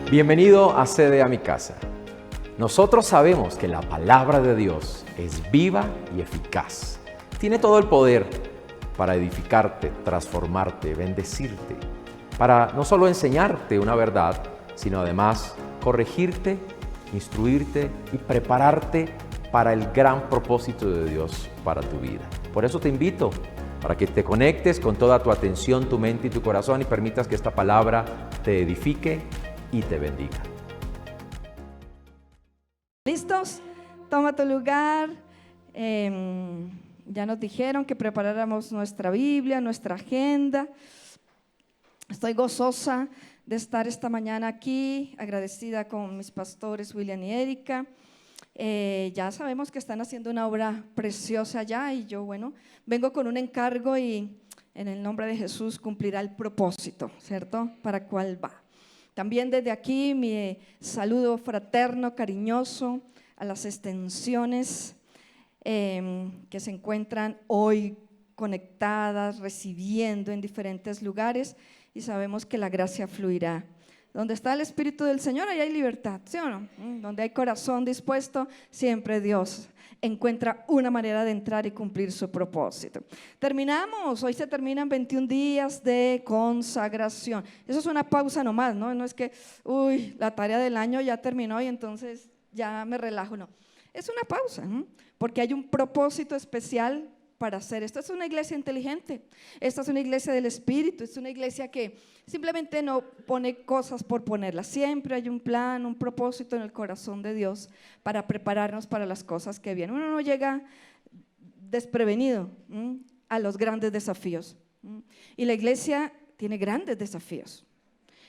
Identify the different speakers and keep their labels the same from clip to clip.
Speaker 1: Bienvenido a Sede a mi casa. Nosotros sabemos que la palabra de Dios es viva y eficaz. Tiene todo el poder para edificarte, transformarte, bendecirte, para no solo enseñarte una verdad, sino además corregirte, instruirte y prepararte para el gran propósito de Dios para tu vida. Por eso te invito para que te conectes con toda tu atención, tu mente y tu corazón y permitas que esta palabra te edifique y te bendiga.
Speaker 2: ¿Listos? Toma tu lugar. Ya nos dijeron que preparáramos nuestra Biblia, nuestra agenda. Estoy gozosa de estar esta mañana aquí, agradecida con mis pastores William y Erika. Ya sabemos que están haciendo una obra preciosa allá y yo, vengo con un encargo y en el nombre de Jesús cumplirá el propósito, ¿cierto? ¿Para cuál va? También desde aquí mi saludo fraterno, cariñoso a las extensiones que se encuentran hoy conectadas, recibiendo en diferentes lugares y sabemos que la gracia fluirá. Donde está el Espíritu del Señor, ahí hay libertad, ¿sí o no? Donde hay corazón dispuesto, siempre Dios encuentra una manera de entrar y cumplir su propósito. Terminamos, hoy se terminan 21 días de consagración. Eso es una pausa nomás, ¿no? No es que, la tarea del año ya terminó y entonces ya me relajo, no. Es una pausa, porque hay un propósito especial para hacer esto. Es una iglesia inteligente, esta es una iglesia del Espíritu, es una iglesia que simplemente no pone cosas por ponerlas, siempre hay un plan, un propósito en el corazón de Dios para prepararnos para las cosas que vienen. Uno no llega desprevenido a los grandes desafíos y la iglesia tiene grandes desafíos.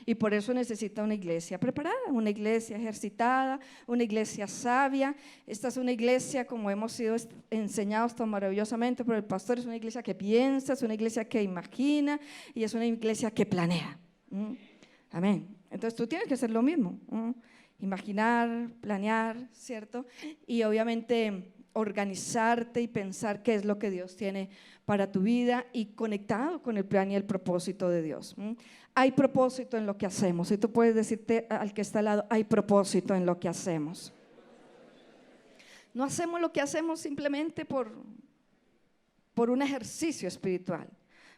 Speaker 2: Y por eso necesita una iglesia preparada, una iglesia ejercitada, una iglesia sabia. Esta es una iglesia, como hemos sido enseñados tan maravillosamente por el pastor, es una iglesia que piensa, es una iglesia que imagina y es una iglesia que planea. Amén. Entonces tú tienes que hacer lo mismo, imaginar, planear, ¿cierto? Y obviamente organizarte y pensar qué es lo que Dios tiene para tu vida y conectado con el plan y el propósito de Dios. Hay propósito en lo que hacemos y tú puedes decirte al que está al lado, hay propósito en lo que hacemos. No hacemos lo que hacemos simplemente por un ejercicio espiritual,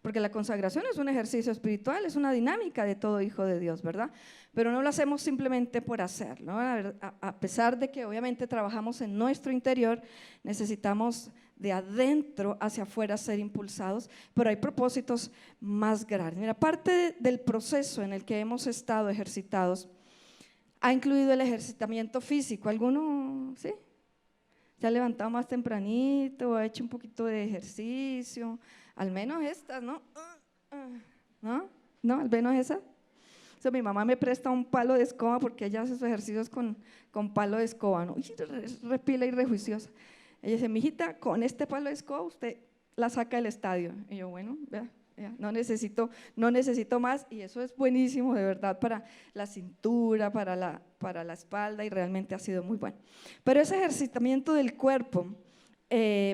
Speaker 2: porque la consagración es un ejercicio espiritual, es una dinámica de todo hijo de Dios, ¿verdad? Pero no lo hacemos simplemente por hacerlo, ¿no? A pesar de que obviamente trabajamos en nuestro interior, necesitamos de adentro hacia afuera ser impulsados, pero hay propósitos más grandes. Mira, parte del proceso en el que hemos estado ejercitados ha incluido el ejercitamiento físico. ¿Alguno, sí? ¿Se ha levantado más tempranito, ha hecho un poquito de ejercicio? Al menos estas, ¿no? ¿No? ¿Al menos esa? O sea, mi mamá me presta un palo de escoba porque ella hace sus ejercicios con palo de escoba, ¿no? Y repila y rejuiciosa. Ella dice, mijita, con este palo de escoba usted la saca del estadio. Y yo, vea, no necesito más, y eso es buenísimo de verdad para la cintura, para la espalda, y realmente ha sido muy bueno. Pero ese ejercitamiento del cuerpo,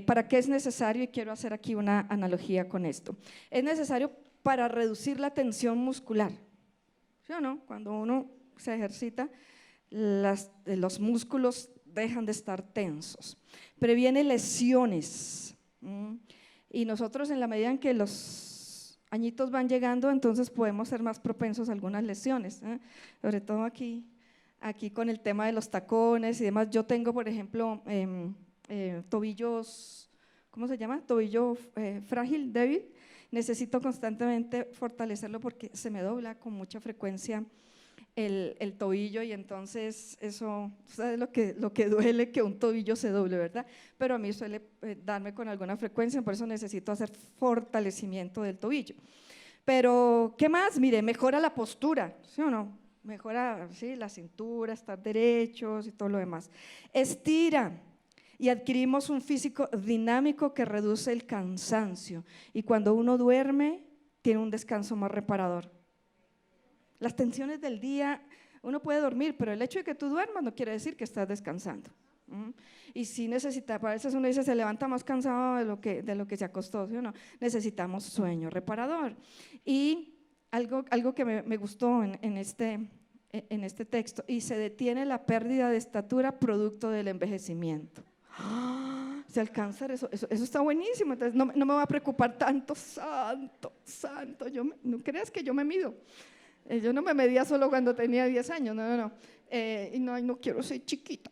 Speaker 2: ¿para qué es necesario? Y quiero hacer aquí una analogía con esto. Es necesario para reducir la tensión muscular, ¿sí o no? Cuando uno se ejercita, los músculos dejan de estar tensos, previene lesiones, y nosotros en la medida en que los añitos van llegando, entonces podemos ser más propensos a algunas lesiones, sobre todo aquí con el tema de los tacones y demás. Yo tengo, por ejemplo, tobillos, ¿cómo se llama? Tobillo frágil, débil. Necesito constantemente fortalecerlo porque se me dobla con mucha frecuencia el tobillo, y entonces eso, ¿sabes lo que duele? Que un tobillo se doble, ¿verdad? Pero a mí suele darme con alguna frecuencia, por eso necesito hacer fortalecimiento del tobillo. Pero, ¿qué más? Mire, mejora la postura, ¿sí o no? Mejora, sí, la cintura, estar derechos y todo lo demás. Estira y adquirimos un físico dinámico que reduce el cansancio, y cuando uno duerme tiene un descanso más reparador. Las tensiones del día, uno puede dormir, pero el hecho de que tú duermas no quiere decir que estás descansando. Y sí necesita, a veces uno dice se levanta más cansado de lo que se acostó, ¿sí o no? Necesitamos sueño reparador. Y algo que me gustó en en este texto, y se detiene la pérdida de estatura producto del envejecimiento. Si alcanza eso está buenísimo, entonces no me va a preocupar tanto, santo, no creas que yo me mido. Yo no me medía solo cuando tenía 10 años, no. Y no quiero ser chiquita.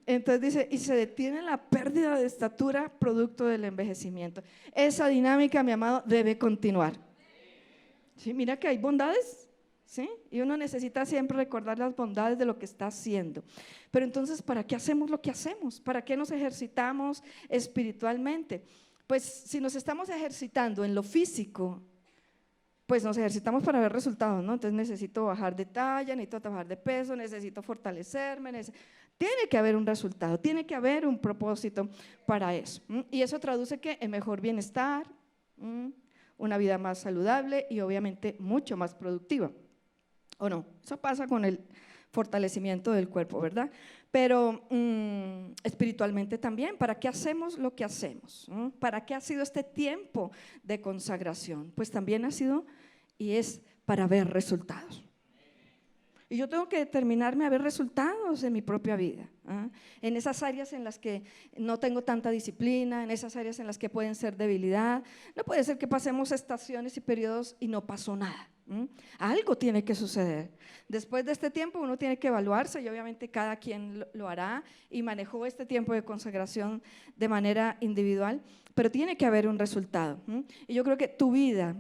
Speaker 2: Entonces dice, y se detiene la pérdida de estatura producto del envejecimiento. Esa dinámica, mi amado, debe continuar. ¿Sí? Mira que hay bondades, ¿sí? Y uno necesita siempre recordar las bondades de lo que está haciendo. Pero entonces, ¿para qué hacemos lo que hacemos? ¿Para qué nos ejercitamos espiritualmente? Pues si nos estamos ejercitando en lo físico, pues nos ejercitamos para ver resultados, ¿no? Entonces necesito bajar de talla, necesito bajar de peso, necesito fortalecerme, tiene que haber un resultado, tiene que haber un propósito para eso. Y eso traduce que en mejor bienestar, una vida más saludable y obviamente mucho más productiva. ¿O no? Eso pasa con el fortalecimiento del cuerpo, ¿verdad? Pero espiritualmente también, ¿para qué hacemos lo que hacemos? ¿Para qué ha sido este tiempo de consagración? Pues también ha sido y es para ver resultados. Y yo tengo que determinarme a ver resultados en mi propia vida, en esas áreas en las que no tengo tanta disciplina, en esas áreas en las que pueden ser debilidad. No puede ser que pasemos estaciones y periodos y no pasó nada. Algo tiene que suceder. Después de este tiempo uno tiene que evaluarse y obviamente cada quien lo hará y manejó este tiempo de consagración de manera individual, pero tiene que haber un resultado. Y yo creo que tu vida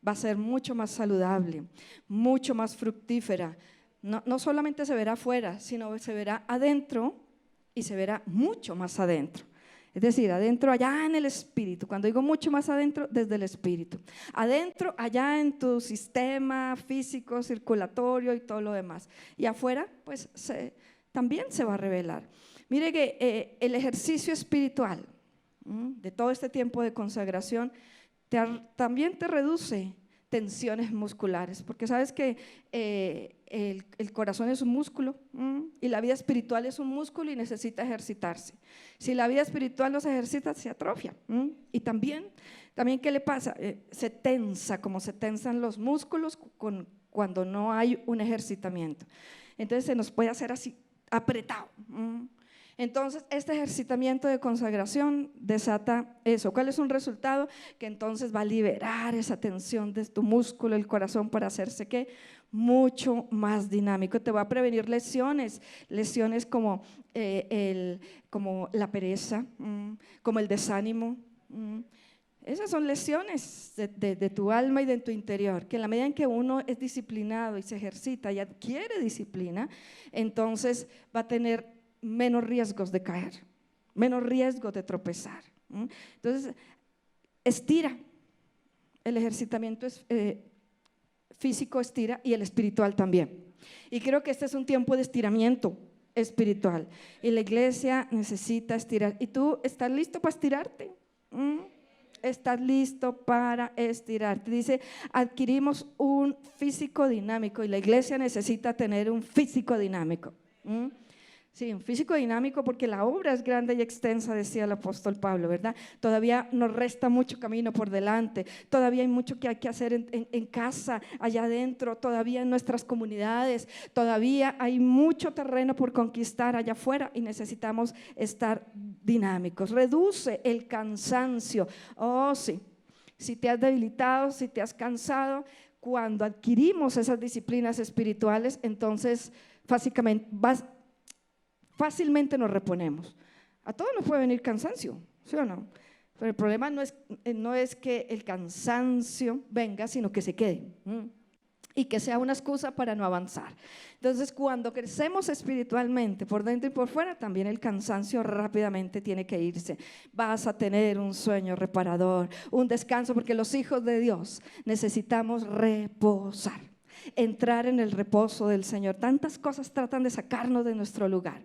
Speaker 2: va a ser mucho más saludable, mucho más fructífera. No solamente se verá afuera, sino se verá adentro y se verá mucho más adentro. Es decir, adentro, allá en el espíritu. Cuando digo mucho más adentro, desde el espíritu. Adentro, allá en tu sistema físico, circulatorio y todo lo demás. Y afuera, pues también se va a revelar. Mire que el ejercicio espiritual de todo este tiempo de consagración también te reduce tensiones musculares, porque sabes que el corazón es un músculo y la vida espiritual es un músculo y necesita ejercitarse. Si la vida espiritual no se ejercita, se atrofia. Y también ¿qué le pasa? Se tensa, como se tensan los músculos cuando no hay un ejercitamiento. Entonces se nos puede hacer así, apretado. Entonces, este ejercitamiento de consagración desata eso. ¿Cuál es un resultado? Que entonces va a liberar esa tensión de tu músculo, el corazón, para hacerse ¿qué? Mucho más dinámico. Te va a prevenir lesiones como, como la pereza, como el desánimo. Esas son lesiones de tu alma y de tu interior, que en la medida en que uno es disciplinado y se ejercita y adquiere disciplina, entonces va a tener menos riesgos de caer, menos riesgos de tropezar. Entonces, estira. El ejercitamiento físico estira y el espiritual también. Y creo que este es un tiempo de estiramiento espiritual. Y la iglesia necesita estirar. ¿Y tú estás listo para estirarte? ¿Estás listo para estirarte? Dice, adquirimos un físico dinámico y la iglesia necesita tener un físico dinámico. Sí, un físico dinámico porque la obra es grande y extensa, decía el apóstol Pablo, ¿verdad? Todavía nos resta mucho camino por delante, todavía hay mucho que hay que hacer en casa, allá adentro, todavía en nuestras comunidades, todavía hay mucho terreno por conquistar allá afuera y necesitamos estar dinámicos. Reduce el cansancio. Oh, sí, si te has debilitado, si te has cansado, cuando adquirimos esas disciplinas espirituales, entonces fácilmente nos reponemos. A todos nos puede venir cansancio, ¿sí o no? Pero el problema no es que el cansancio venga, sino que se quede y que sea una excusa para no avanzar. Entonces, cuando crecemos espiritualmente, por dentro y por fuera, también el cansancio rápidamente tiene que irse. Vas a tener un sueño reparador, un descanso, porque los hijos de Dios necesitamos reposar, entrar en el reposo del Señor. Tantas cosas tratan de sacarnos de nuestro lugar,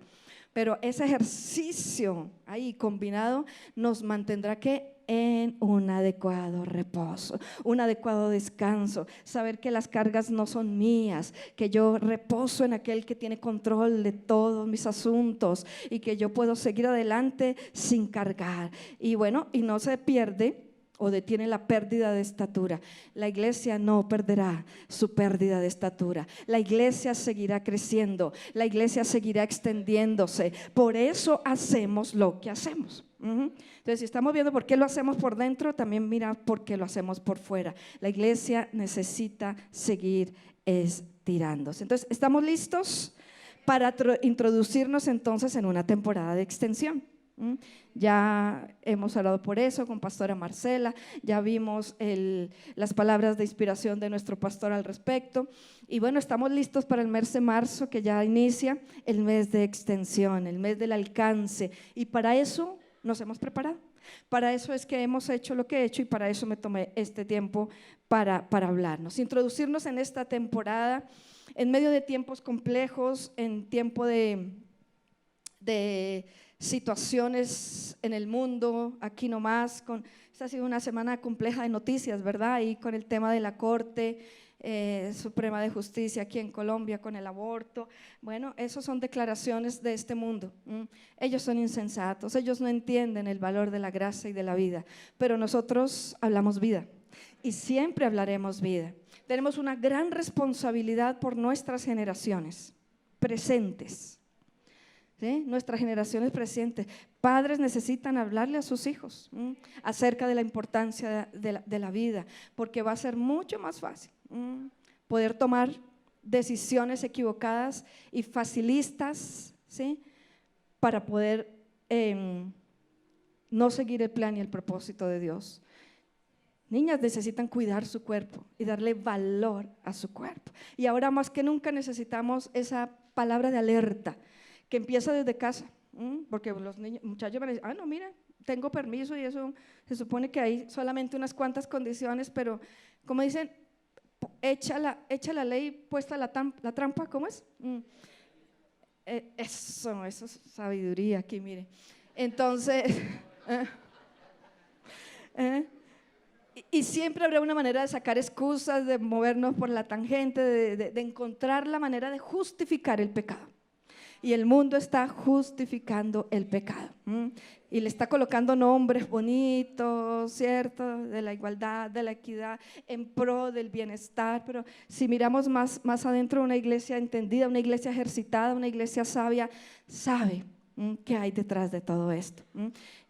Speaker 2: pero ese ejercicio ahí combinado nos mantendrá que en un adecuado reposo, un adecuado descanso, saber que las cargas no son mías, que yo reposo en aquel que tiene control de todos mis asuntos y que yo puedo seguir adelante sin cargar. Y bueno, y no se pierde o detiene la pérdida de estatura. La iglesia no perderá su pérdida de estatura. La iglesia seguirá creciendo, la iglesia seguirá extendiéndose. Por eso hacemos lo que hacemos. Entonces, si estamos viendo por qué lo hacemos por dentro, también mira por qué lo hacemos por fuera. La iglesia necesita seguir estirándose. Entonces, ¿estamos listos para introducirnos entonces en una temporada de extensión? Ya hemos hablado por eso con pastora Marcela, ya vimos las palabras de inspiración de nuestro pastor al respecto, y bueno, estamos listos para el mes de marzo, que ya inicia el mes de extensión, el mes del alcance, y para eso nos hemos preparado. Para eso es que hemos hecho lo que he hecho, y para eso me tomé este tiempo para hablarnos, introducirnos en esta temporada en medio de tiempos complejos, en tiempo de situaciones en el mundo, aquí nomás. Esta ha sido una semana compleja de noticias, ¿verdad? Y con el tema de la Corte Suprema de Justicia aquí en Colombia, con el aborto. Bueno, esas son declaraciones de este mundo. Ellos son insensatos, ellos no entienden el valor de la gracia y de la vida, pero nosotros hablamos vida y siempre hablaremos vida. Tenemos una gran responsabilidad por nuestras generaciones presentes. ¿Sí? Nuestras generaciones presentes, padres necesitan hablarle a sus hijos acerca de la importancia de la vida, porque va a ser mucho más fácil poder tomar decisiones equivocadas y facilistas, ¿sí? Para poder no seguir el plan y el propósito de Dios. Niñas necesitan cuidar su cuerpo y darle valor a su cuerpo, y ahora más que nunca necesitamos esa palabra de alerta que empieza desde casa, porque los muchachos van a decir, no, mira, tengo permiso, y eso se supone que hay solamente unas cuantas condiciones, pero como dicen, echa la ley, puesta la trampa, ¿cómo es? Eso es sabiduría aquí, mire. Entonces, y siempre habrá una manera de sacar excusas, de movernos por la tangente, de encontrar la manera de justificar el pecado. Y el mundo está justificando el pecado y le está colocando nombres bonitos, ¿cierto? De la igualdad, de la equidad, en pro del bienestar. Pero si miramos más adentro, una iglesia entendida, una iglesia ejercitada, una iglesia sabia, sabe qué hay detrás de todo esto.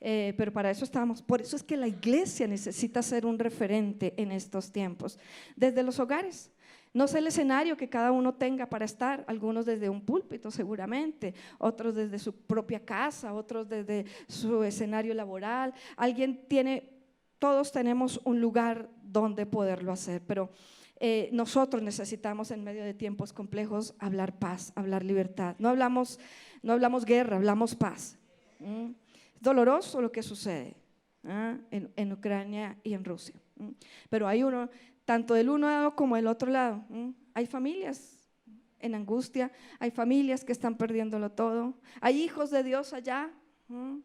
Speaker 2: Pero para eso estamos. Por eso es que la iglesia necesita ser un referente en estos tiempos, desde los hogares. No sé el escenario que cada uno tenga para estar, algunos desde un púlpito seguramente, otros desde su propia casa, otros desde su escenario laboral. Todos tenemos un lugar donde poderlo hacer, pero nosotros necesitamos en medio de tiempos complejos hablar paz, hablar libertad. No hablamos guerra, hablamos paz. Es doloroso lo que sucede en Ucrania y en Rusia, pero hay tanto del uno lado como del otro lado. Hay familias en angustia, hay familias que están perdiéndolo todo, hay hijos de Dios allá,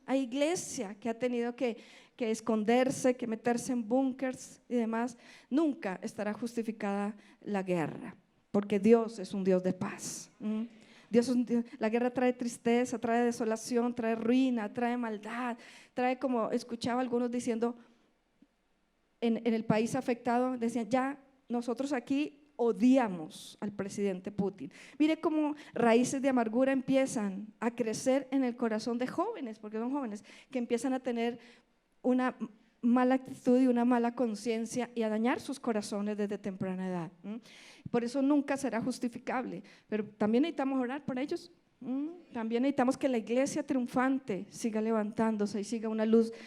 Speaker 2: hay iglesia que ha tenido que esconderse, que meterse en búnkers y demás. Nunca estará justificada la guerra, porque Dios es un Dios de paz. La guerra trae tristeza, trae desolación, trae ruina, trae maldad, trae, como escuchaba algunos diciendo, en el país afectado, decían, ya nosotros aquí odiamos al presidente Putin. Mire cómo raíces de amargura empiezan a crecer en el corazón de jóvenes, porque son jóvenes que empiezan a tener una mala actitud y una mala conciencia y a dañar sus corazones desde temprana edad. Por eso nunca será justificable, pero también necesitamos orar por ellos. También necesitamos que la iglesia triunfante siga levantándose y siga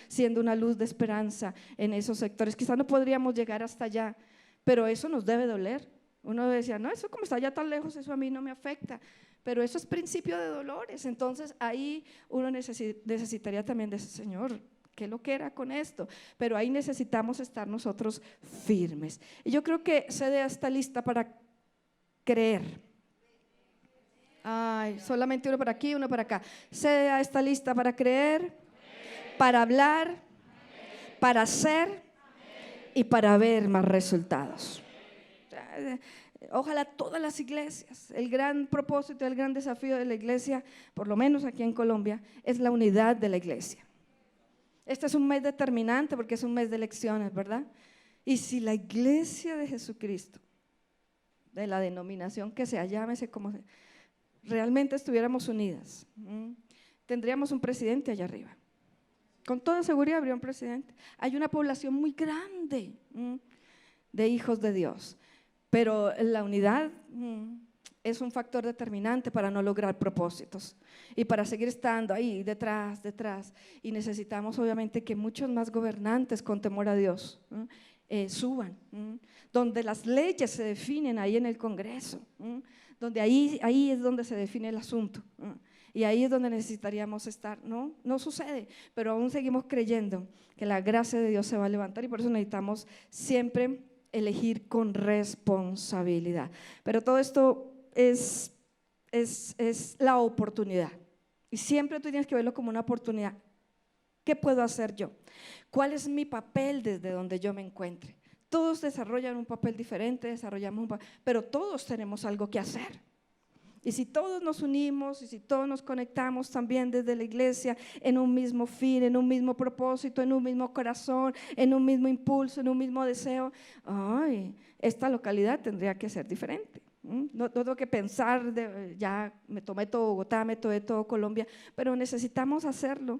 Speaker 2: siendo una luz de esperanza en esos sectores. Quizás no podríamos llegar hasta allá, pero eso nos debe doler. Uno decía, no, eso como está allá tan lejos, eso a mí no me afecta, pero eso es principio de dolores. Entonces ahí uno necesitaría también de ese Señor, ¿qué lo que era con esto? Pero ahí necesitamos estar nosotros firmes. Y yo creo que CDA está lista para creer. Ay, solamente uno para aquí, uno para acá. CDA está lista para creer, para hablar, para hacer y para ver más resultados. Ojalá todas las iglesias, el gran propósito, el gran desafío de la iglesia, por lo menos aquí en Colombia, es la unidad de la iglesia. Este es un mes determinante porque es un mes de elecciones, ¿verdad? Y si la iglesia de Jesucristo, de la denominación que sea, llámese como sea, realmente estuviéramos unidas, tendríamos un presidente allá arriba. Con toda seguridad habría un presidente. Hay una población muy grande de hijos de Dios, pero la unidad es un factor determinante para no lograr propósitos y para seguir estando ahí detrás. Y necesitamos obviamente que muchos más gobernantes con temor a Dios suban, donde las leyes se definen ahí en el Congreso, donde ahí es donde se define el asunto. Y ahí es donde necesitaríamos estar. No sucede, pero aún seguimos creyendo que la gracia de Dios se va a levantar y por eso necesitamos siempre elegir con responsabilidad. Pero todo esto es la oportunidad y siempre tú tienes que verlo como una oportunidad. ¿Qué puedo hacer yo? ¿Cuál es mi papel desde donde yo me encuentre? Todos desarrollan un papel diferente, pero todos tenemos algo que hacer. Y si todos nos unimos y si todos nos conectamos también desde la iglesia en un mismo fin, en un mismo propósito, en un mismo corazón, en un mismo impulso, en un mismo deseo, esta localidad tendría que ser diferente. No tengo que pensar, ya me tomé todo Bogotá, me tomé todo Colombia, pero necesitamos hacerlo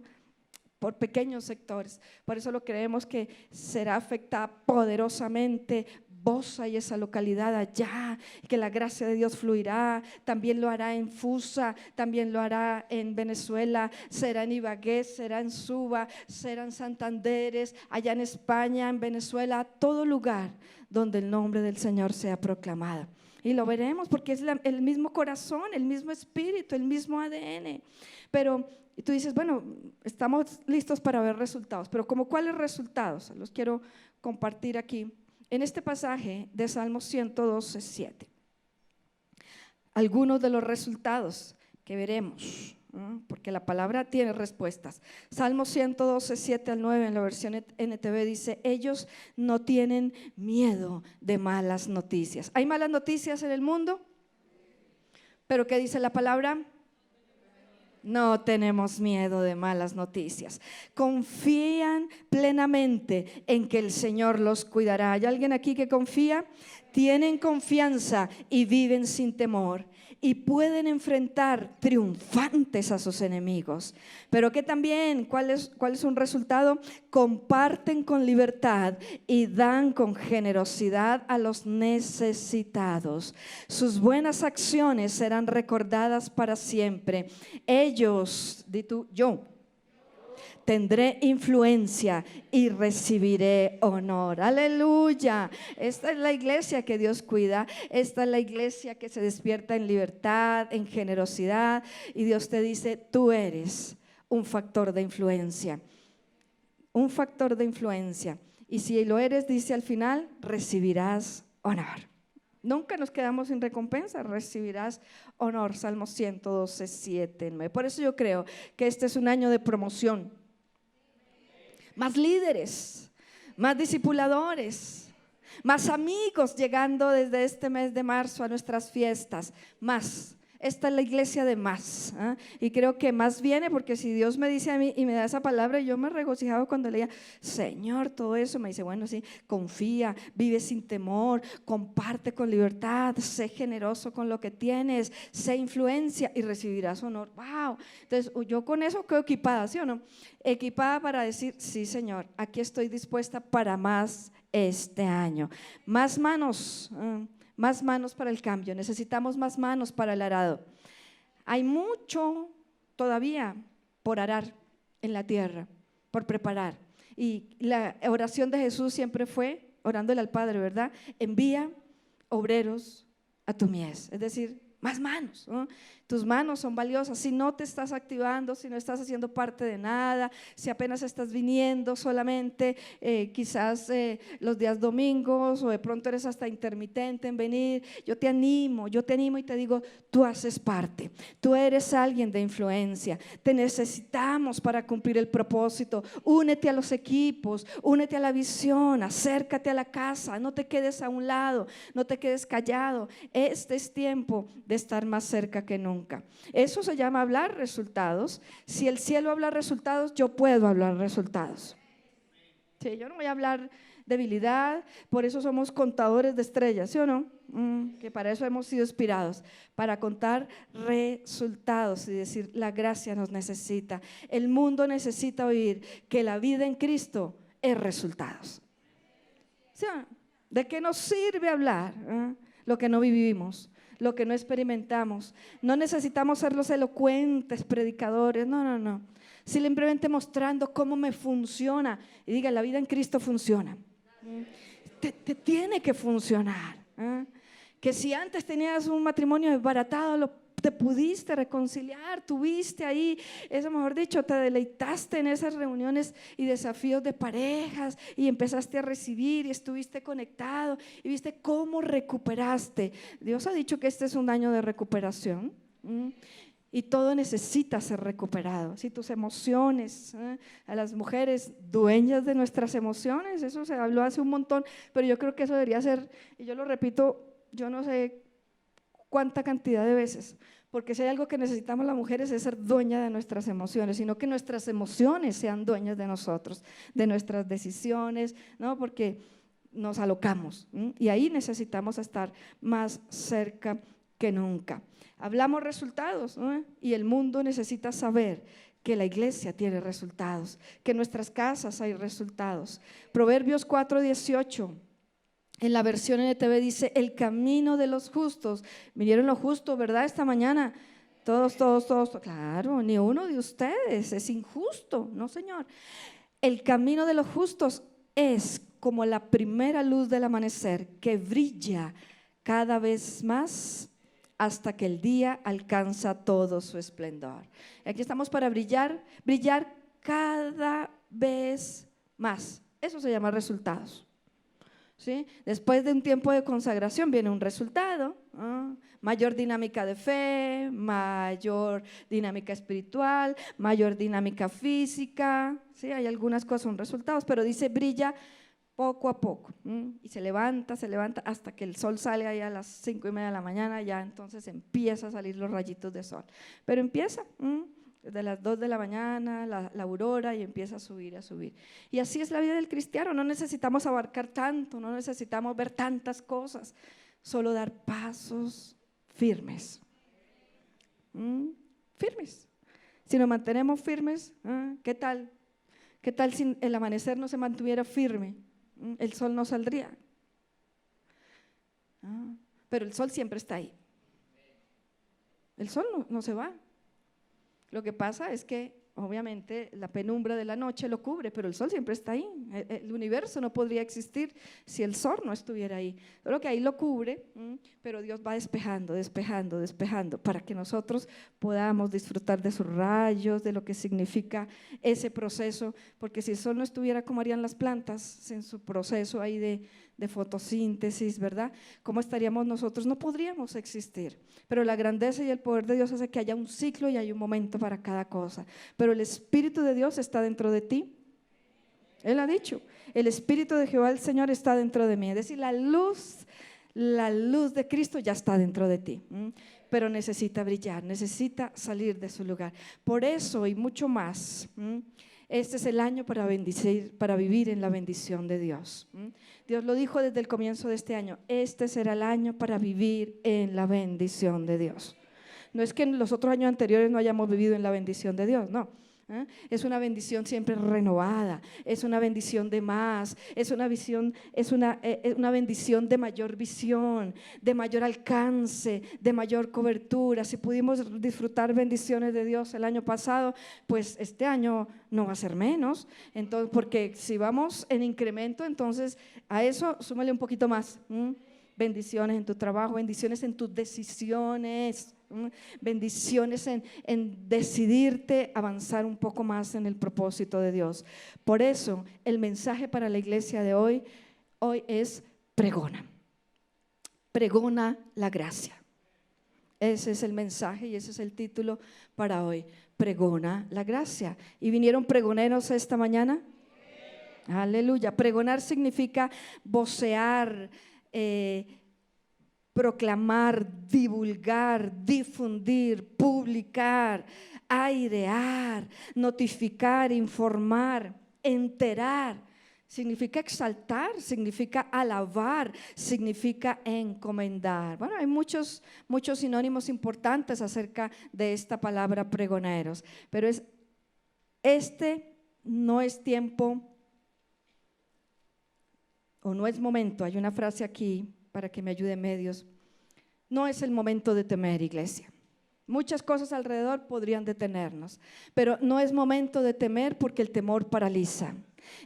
Speaker 2: por pequeños sectores. Por eso lo creemos que será afectada poderosamente Bosa y esa localidad allá, que la gracia de Dios fluirá. También lo hará en Fusa, también lo hará en Venezuela, será en Ibagué, será en Suba, será en Santanderes, allá en España, en Venezuela, todo lugar donde el nombre del Señor sea proclamado. Y lo veremos porque es el mismo corazón, el mismo espíritu, el mismo ADN. Pero tú dices, bueno, estamos listos para ver resultados, pero ¿como cuáles resultados? Los quiero compartir aquí en este pasaje de Salmos 112:7. Algunos de los resultados que veremos, porque la palabra tiene respuestas. Salmos 112:7-9 en la versión NTV dice: ellos no tienen miedo de malas noticias. ¿Hay malas noticias en el mundo? ¿Pero qué dice la palabra? No tenemos miedo de malas noticias. Confían plenamente en que el Señor los cuidará. ¿Hay alguien aquí que confía? Tienen confianza y viven sin temor y pueden enfrentar triunfantes a sus enemigos. Pero que también, ¿cuál es un resultado? Comparten con libertad y dan con generosidad a los necesitados. Sus buenas acciones serán recordadas para siempre. Ellos, di tú, yo tendré influencia y recibiré honor. Aleluya. Esta es la iglesia que Dios cuida. Esta es la iglesia que se despierta en libertad, en generosidad. Y Dios te dice, tú eres un factor de influencia. Un factor de influencia. Y si lo eres, dice al final, recibirás honor. Nunca nos quedamos sin recompensa, recibirás honor. Salmos 112:7-9. Por eso yo creo que este es un año de promoción. Más líderes, más discipuladores, más amigos llegando desde este mes de marzo a nuestras fiestas, más. Esta es la iglesia de más, y creo que más viene porque si Dios me dice a mí y me da esa palabra, yo me regocijaba cuando leía, Señor, todo eso, me dice, bueno, sí, confía, vive sin temor, comparte con libertad, sé generoso con lo que tienes, sé influencia y recibirás honor. Wow. Entonces yo con eso quedo equipada, ¿sí o no? Equipada para decir, sí, Señor, aquí estoy dispuesta para más este año. Más manos para el cambio, necesitamos más manos para el arado. Hay mucho todavía por arar en la tierra, por preparar. Y la oración de Jesús siempre fue, orándole al Padre, ¿verdad? Envía obreros a tu mies, es decir, más manos, ¿no? Tus manos son valiosas. Si no te estás activando, si no estás haciendo parte de nada, si apenas estás viniendo solamente quizás los días domingos o de pronto eres hasta intermitente en venir, yo te animo y te digo, tú haces parte, tú eres alguien de influencia, te necesitamos para cumplir el propósito. Únete a los equipos, únete a la visión, acércate a la casa, no te quedes a un lado, no te quedes callado. Este es tiempo de estar más cerca que nunca. nunca. Eso se llama hablar resultados. Si el cielo habla resultados, yo puedo hablar resultados. Sí, yo no voy a hablar debilidad, por eso somos contadores de estrellas, ¿sí o no? Que para eso hemos sido inspirados, para contar resultados y decir, la gracia nos necesita. El mundo necesita oír que la vida en Cristo es resultados. ¿Sí o no? ¿De qué nos sirve hablar lo que no vivimos, lo que no experimentamos? No necesitamos ser los elocuentes predicadores, no. Simplemente mostrando cómo me funciona. Y diga, la vida en Cristo funciona. Te tiene que funcionar. Que si antes tenías un matrimonio desbaratado, te pudiste reconciliar, tuviste ahí, eso mejor dicho, te deleitaste en esas reuniones y desafíos de parejas y empezaste a recibir y estuviste conectado y viste cómo recuperaste. Dios ha dicho que este es un año de recuperación. Y todo necesita ser recuperado. Si tus emociones, a las mujeres dueñas de nuestras emociones, eso se habló hace un montón, pero yo creo que eso debería ser, y yo lo repito, yo no sé cuánta cantidad de veces, porque si hay algo que necesitamos las mujeres es ser dueña de nuestras emociones, sino que nuestras emociones sean dueñas de nosotros, de nuestras decisiones, ¿no? Porque nos alocamos, y ahí necesitamos estar más cerca que nunca. Hablamos resultados, ¿no? Y el mundo necesita saber que la iglesia tiene resultados, que en nuestras casas hay resultados. Proverbios 4:18, en la versión NTV dice, el camino de los justos. Vinieron los justos, ¿verdad? Esta mañana, todos, claro, ni uno de ustedes es injusto, no señor. El camino de los justos es como la primera luz del amanecer que brilla cada vez más hasta que el día alcanza todo su esplendor. Aquí estamos para brillar cada vez más. Eso se llama resultados. ¿Sí? Después de un tiempo de consagración viene un resultado, mayor dinámica de fe, mayor dinámica espiritual, mayor dinámica física. ¿Sí? Hay algunas cosas, son resultados, pero dice brilla poco a poco, y se levanta hasta que el sol sale ahí a las 5:30 de la mañana, ya entonces empieza a salir los rayitos de sol, pero empieza desde las 2 de la mañana, la aurora, y empieza a subir. Y así es la vida del cristiano, no necesitamos abarcar tanto, no necesitamos ver tantas cosas, solo dar pasos firmes. Firmes. Si nos mantenemos firmes, ¿qué tal? ¿Qué tal si el amanecer no se mantuviera firme? El sol no saldría. Pero el sol siempre está ahí. El sol no se va. Lo que pasa es que obviamente la penumbra de la noche lo cubre, pero el sol siempre está ahí. El universo no podría existir si el sol no estuviera ahí. Solo que ahí lo cubre, pero Dios va despejando para que nosotros podamos disfrutar de sus rayos, de lo que significa ese proceso, porque si el sol no estuviera, ¿cómo harían las plantas en su proceso ahí de fotosíntesis, ¿verdad? ¿Cómo estaríamos nosotros? No podríamos existir, pero la grandeza y el poder de Dios hace que haya un ciclo y hay un momento para cada cosa, pero el Espíritu de Dios está dentro de ti. Él ha dicho, el Espíritu de Jehová el Señor está dentro de mí, es decir, la luz de Cristo ya está dentro de ti, pero necesita brillar, necesita salir de su lugar. Por eso y mucho más, este es el año para bendecir, para vivir en la bendición de Dios. Dios lo dijo desde el comienzo de este año, este será el año para vivir en la bendición de Dios. No es que en los otros años anteriores no hayamos vivido en la bendición de Dios, no. Es una bendición siempre renovada, es una bendición de más, es una bendición de mayor visión, de mayor alcance, de mayor cobertura. Si pudimos disfrutar bendiciones de Dios el año pasado, pues este año no va a ser menos. Entonces, porque si vamos en incremento, entonces a eso súmale un poquito más. Bendiciones en tu trabajo, bendiciones en tus decisiones, bendiciones en decidirte avanzar un poco más en el propósito de Dios. Por eso el mensaje para la iglesia de hoy es pregona la gracia. Ese es el mensaje y ese es el título para hoy, pregona la gracia. ¿Y vinieron pregoneros esta mañana? Aleluya. Pregonar significa vocear, proclamar, divulgar, difundir, publicar, airear, notificar, informar, enterar. Significa exaltar, significa alabar, significa encomendar. Bueno, hay muchos sinónimos importantes acerca de esta palabra pregoneros, pero no es tiempo o no es momento. Hay una frase aquí para que me ayude medios. No es el momento de temer, iglesia. Muchas cosas alrededor podrían detenernos, pero no es momento de temer porque el temor paraliza.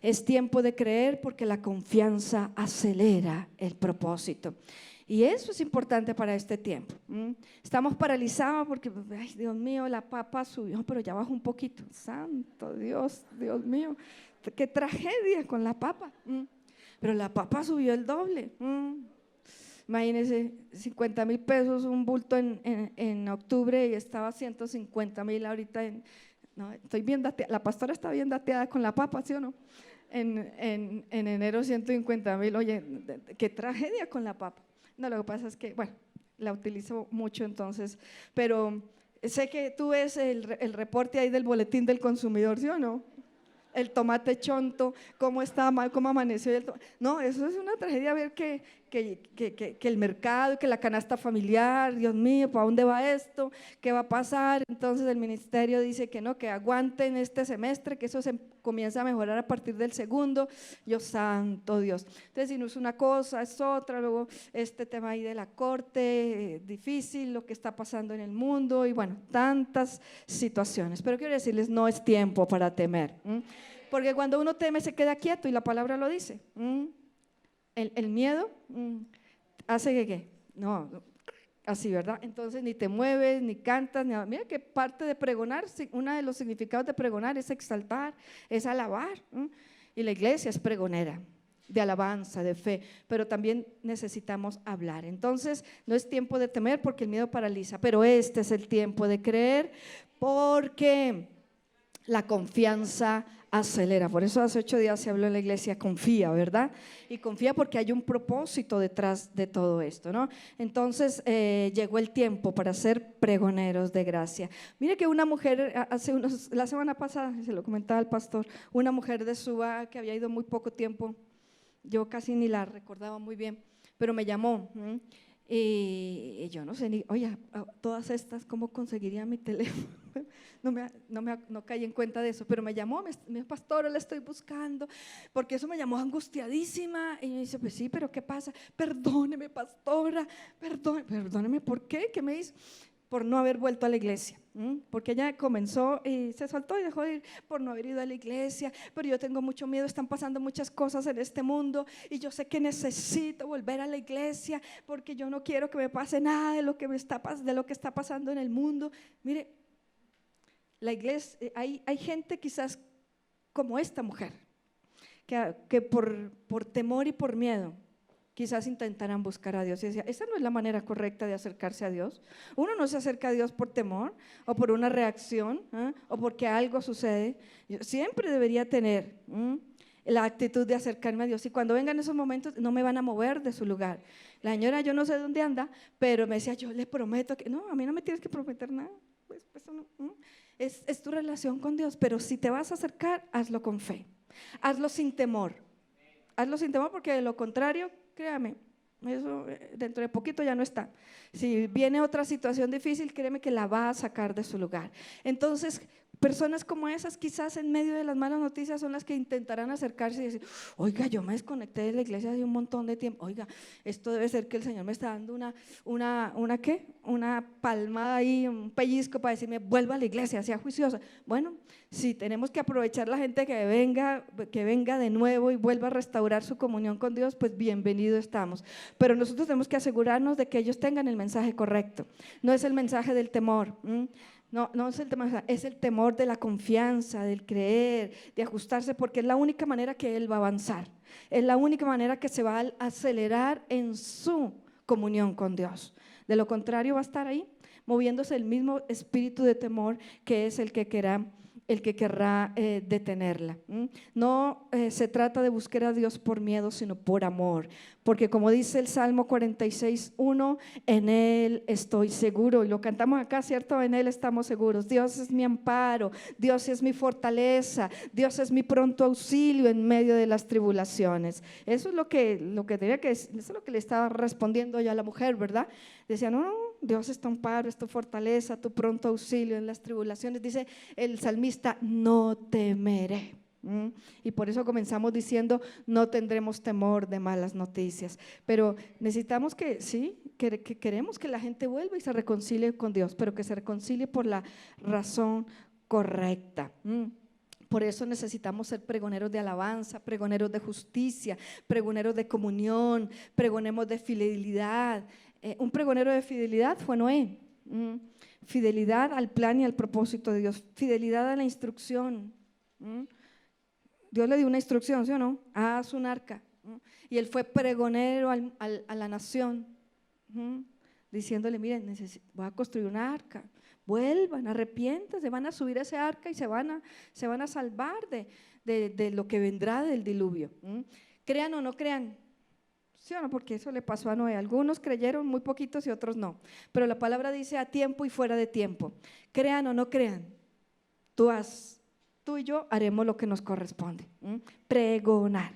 Speaker 2: Es tiempo de creer porque la confianza acelera el propósito. Y eso es importante para este tiempo. Estamos paralizados porque, ay, Dios mío, la papa subió, pero ya bajó un poquito. Santo Dios, Dios mío, qué tragedia con la papa. Pero la papa subió el doble. Imagínense, 50,000 pesos un bulto en octubre y estaba 150,000 ahorita. No, estoy bien dateada, la pastora está bien dateada con la papa, ¿sí o no? En enero 150,000, oye, qué tragedia con la papa. No, lo que pasa es que, bueno, la utilizo mucho entonces, pero sé que tú ves el reporte ahí del boletín del consumidor, ¿sí o no? El tomate chonto, cómo está mal, cómo amaneció el tomate. No, eso es una tragedia ver que el mercado, que la canasta familiar, Dios mío, ¿para dónde va esto? ¿Qué va a pasar? Entonces el ministerio dice que no, que aguanten este semestre, que eso se comienza a mejorar a partir del segundo. Yo, santo Dios. Entonces, si no es una cosa, es otra. Luego este tema ahí de la corte, difícil, lo que está pasando en el mundo y bueno, tantas situaciones. Pero quiero decirles, no es tiempo para temer. Porque cuando uno teme se queda quieto y la palabra lo dice. El miedo hace que ¿qué? No, así, ¿verdad? Entonces ni te mueves, ni cantas, ni… Mira que parte de pregonar, uno de los significados de pregonar es exaltar, es alabar. Y la iglesia es pregonera de alabanza, de fe, pero también necesitamos hablar. Entonces no es tiempo de temer porque el miedo paraliza, pero este es el tiempo de creer porque la confianza acelera. Por eso hace 8 días se habló en la iglesia, confía, ¿verdad? Y confía porque hay un propósito detrás de todo esto, ¿no? Entonces llegó el tiempo para ser pregoneros de gracia. Mire que una mujer, la semana pasada, se lo comentaba al pastor, una mujer de Suba que había ido muy poco tiempo, yo casi ni la recordaba muy bien, pero me llamó. Y yo no sé ni, oye, todas estas, ¿cómo conseguiría mi teléfono? No caí en cuenta de eso, pero me llamó, me dijo, pastora, la estoy buscando, porque eso me llamó angustiadísima. Y yo dice, pues sí, pero ¿qué pasa? Perdóneme, pastora, perdóneme, ¿por qué? ¿Qué me hizo? Por no haber vuelto a la iglesia, porque ella comenzó y se soltó y dejó de ir por no haber ido a la iglesia, pero yo tengo mucho miedo, están pasando muchas cosas en este mundo y yo sé que necesito volver a la iglesia porque yo no quiero que me pase nada de lo que está pasando en el mundo. Mire, la iglesia, hay gente quizás como esta mujer que por temor y por miedo quizás intentarán buscar a Dios y decía, esa no es la manera correcta de acercarse a Dios. Uno no se acerca a Dios por temor o por una reacción o porque algo sucede. Yo siempre debería tener la actitud de acercarme a Dios y cuando vengan esos momentos no me van a mover de su lugar. La señora yo no sé dónde anda, pero me decía, yo le prometo que no, a mí no me tienes que prometer nada. Pues eso no, es tu relación con Dios, pero si te vas a acercar, hazlo con fe, hazlo sin temor. Hazlo sin temor porque de lo contrario, créame, eso dentro de poquito ya no está. Si viene otra situación difícil, créeme que la va a sacar de su lugar. Entonces, personas como esas quizás en medio de las malas noticias son las que intentarán acercarse y decir, oiga, yo me desconecté de la iglesia hace un montón de tiempo, oiga, esto debe ser que el Señor me está dando una palmada ahí, un pellizco para decirme, vuelva a la iglesia, sea juiciosa. Bueno, si tenemos que aprovechar la gente que venga de nuevo y vuelva a restaurar su comunión con Dios, pues bienvenido estamos. Pero nosotros tenemos que asegurarnos de que ellos tengan el mensaje correcto. No es el mensaje del temor. No es el temor, es el temor de la confianza, del creer, de ajustarse, porque es la única manera que él va a avanzar. Es la única manera que se va a acelerar en su comunión con Dios. De lo contrario va a estar ahí, moviéndose el mismo espíritu de temor que es el que el que querrá detenerla. No se trata de buscar a Dios por miedo, sino por amor, porque como dice el Salmo 46:1, en Él estoy seguro, y lo cantamos acá, ¿cierto? En Él estamos seguros. Dios es mi amparo, Dios es mi fortaleza, Dios es mi pronto auxilio en medio de las tribulaciones. Eso es lo que tenía que decir, eso es lo que le estaba respondiendo yo a la mujer, ¿verdad? Decía, no, Dios es tu amparo, es tu fortaleza, tu pronto auxilio en las tribulaciones. Dice el salmista, no temeré. Y por eso comenzamos diciendo, no tendremos temor de malas noticias. Pero necesitamos que queremos que la gente vuelva y se reconcilie con Dios, pero que se reconcilie por la razón correcta. Por eso necesitamos ser pregoneros de alabanza, pregoneros de justicia, pregoneros de comunión, pregoneros de fidelidad. Un pregonero de fidelidad fue Noé. Fidelidad al plan y al propósito de Dios, fidelidad a la instrucción. Dios le dio una instrucción, ¿sí o no? Haz un arca. Y él fue pregonero a la nación, diciéndole, miren, voy a construir una arca. Vuelvan, arrepiéntanse, van a subir a ese arca y se van a salvar de lo que vendrá del diluvio. Crean o no crean, ¿sí o no? Porque eso le pasó a Noé. Algunos creyeron, muy poquitos, y otros no. Pero la palabra dice a tiempo y fuera de tiempo. Crean o no crean, tú y yo haremos lo que nos corresponde. Pregonar.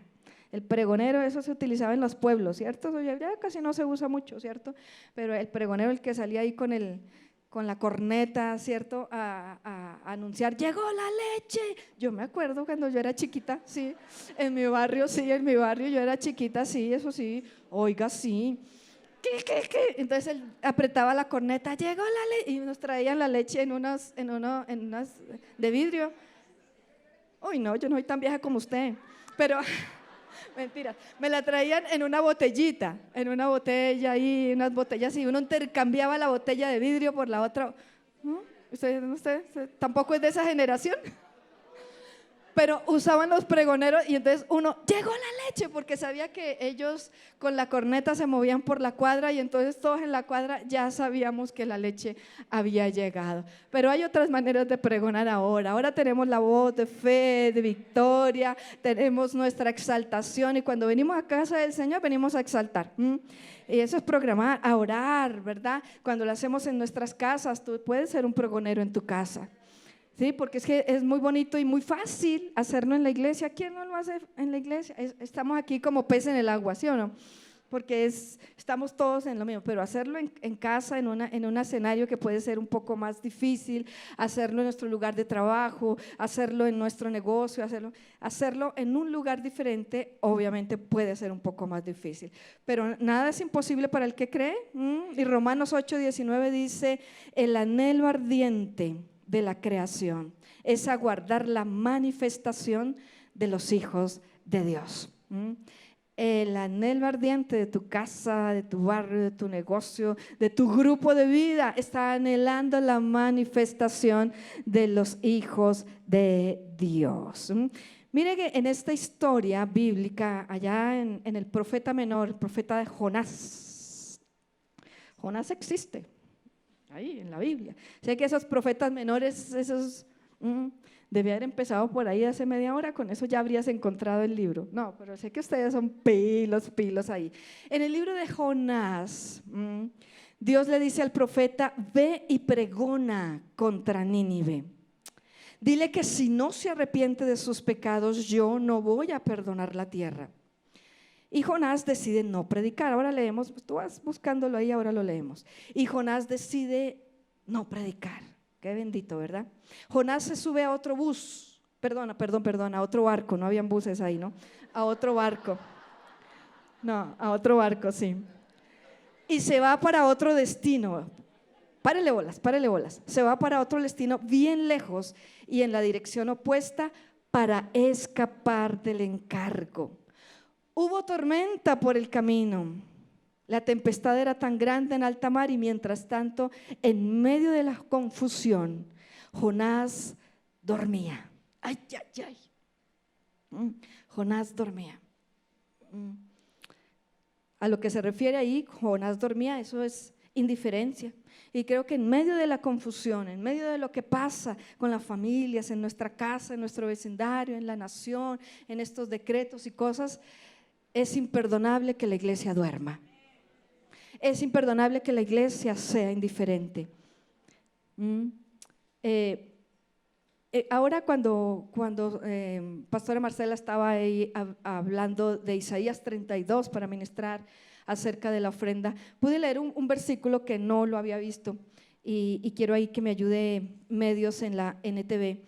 Speaker 2: El pregonero, eso se utilizaba en los pueblos, ¿cierto? Eso ya casi no se usa mucho, ¿cierto? Pero el pregonero, el que salía ahí con la corneta, ¿cierto? A anunciar, llegó la leche. Yo me acuerdo cuando yo era chiquita, sí, en mi barrio yo era chiquita, sí, eso sí, oiga, sí. ¿Qué? Entonces él apretaba la corneta, llegó la leche, y nos traían la leche en unas de vidrio. Uy, no, yo no soy tan vieja como usted, pero mentira, me la traían en una botellita, en una botella y unas botellas, y uno intercambiaba la botella de vidrio por la otra. ¿Usted tampoco es de esa generación? Pero usaban los pregoneros y entonces uno, llegó la leche, porque sabía que ellos con la corneta se movían por la cuadra y entonces todos en la cuadra ya sabíamos que la leche había llegado. Pero hay otras maneras de pregonar ahora. Ahora tenemos la voz de fe, de victoria, tenemos nuestra exaltación, y cuando venimos a casa del Señor venimos a exaltar. Y eso es programar, a orar, ¿verdad? Cuando lo hacemos en nuestras casas, tú puedes ser un pregonero en tu casa. Sí, porque es que es muy bonito y muy fácil hacerlo en la iglesia. ¿Quién no lo hace en la iglesia? Estamos aquí como pez en el agua, ¿sí o no? Porque estamos todos en lo mismo, pero hacerlo en casa, en un escenario que puede ser un poco más difícil, hacerlo en nuestro lugar de trabajo, hacerlo en nuestro negocio, hacerlo en un lugar diferente, obviamente puede ser un poco más difícil. Pero nada es imposible para el que cree. Y Romanos 8:19 dice, el anhelo ardiente de la creación es aguardar la manifestación de los hijos de Dios. El anhelo ardiente de tu casa, de tu barrio, de tu negocio, de tu grupo de vida, está anhelando la manifestación de los hijos de Dios. Mire que en esta historia bíblica, allá en el profeta menor, el profeta de Jonás existe ahí en la Biblia. Sé que esos profetas menores, debía haber empezado por ahí hace media hora, con eso ya habrías encontrado el libro. No, pero sé que ustedes son pilos ahí. En el libro de Jonás, Dios le dice al profeta, ve y pregona contra Nínive. Dile que si no se arrepiente de sus pecados, yo no voy a perdonar la tierra. Y Jonás decide no predicar. Ahora leemos, tú vas buscándolo ahí, ahora lo leemos. Y Jonás decide no predicar. Qué bendito, ¿verdad? Jonás se sube a otro bus, a otro barco, no habían buses ahí, ¿no? A otro barco. No, a otro barco, sí. Y se va para otro destino. Párele bolas. Se va para otro destino bien lejos y en la dirección opuesta para escapar del encargo. Hubo tormenta por el camino. La tempestad era tan grande en alta mar y mientras tanto, en medio de la confusión, Jonás dormía. Ay. Jonás dormía. A lo que se refiere ahí, Jonás dormía, eso es indiferencia. Y creo que en medio de la confusión, en medio de lo que pasa con las familias, en nuestra casa, en nuestro vecindario, en la nación, en estos decretos y cosas, es imperdonable que la iglesia duerma. Es imperdonable que la iglesia sea indiferente. Ahora cuando Pastora Marcela estaba ahí hablando de Isaías 32 para ministrar acerca de la ofrenda, pude leer un versículo que no lo había visto y quiero ahí que me ayude medios en la NTV.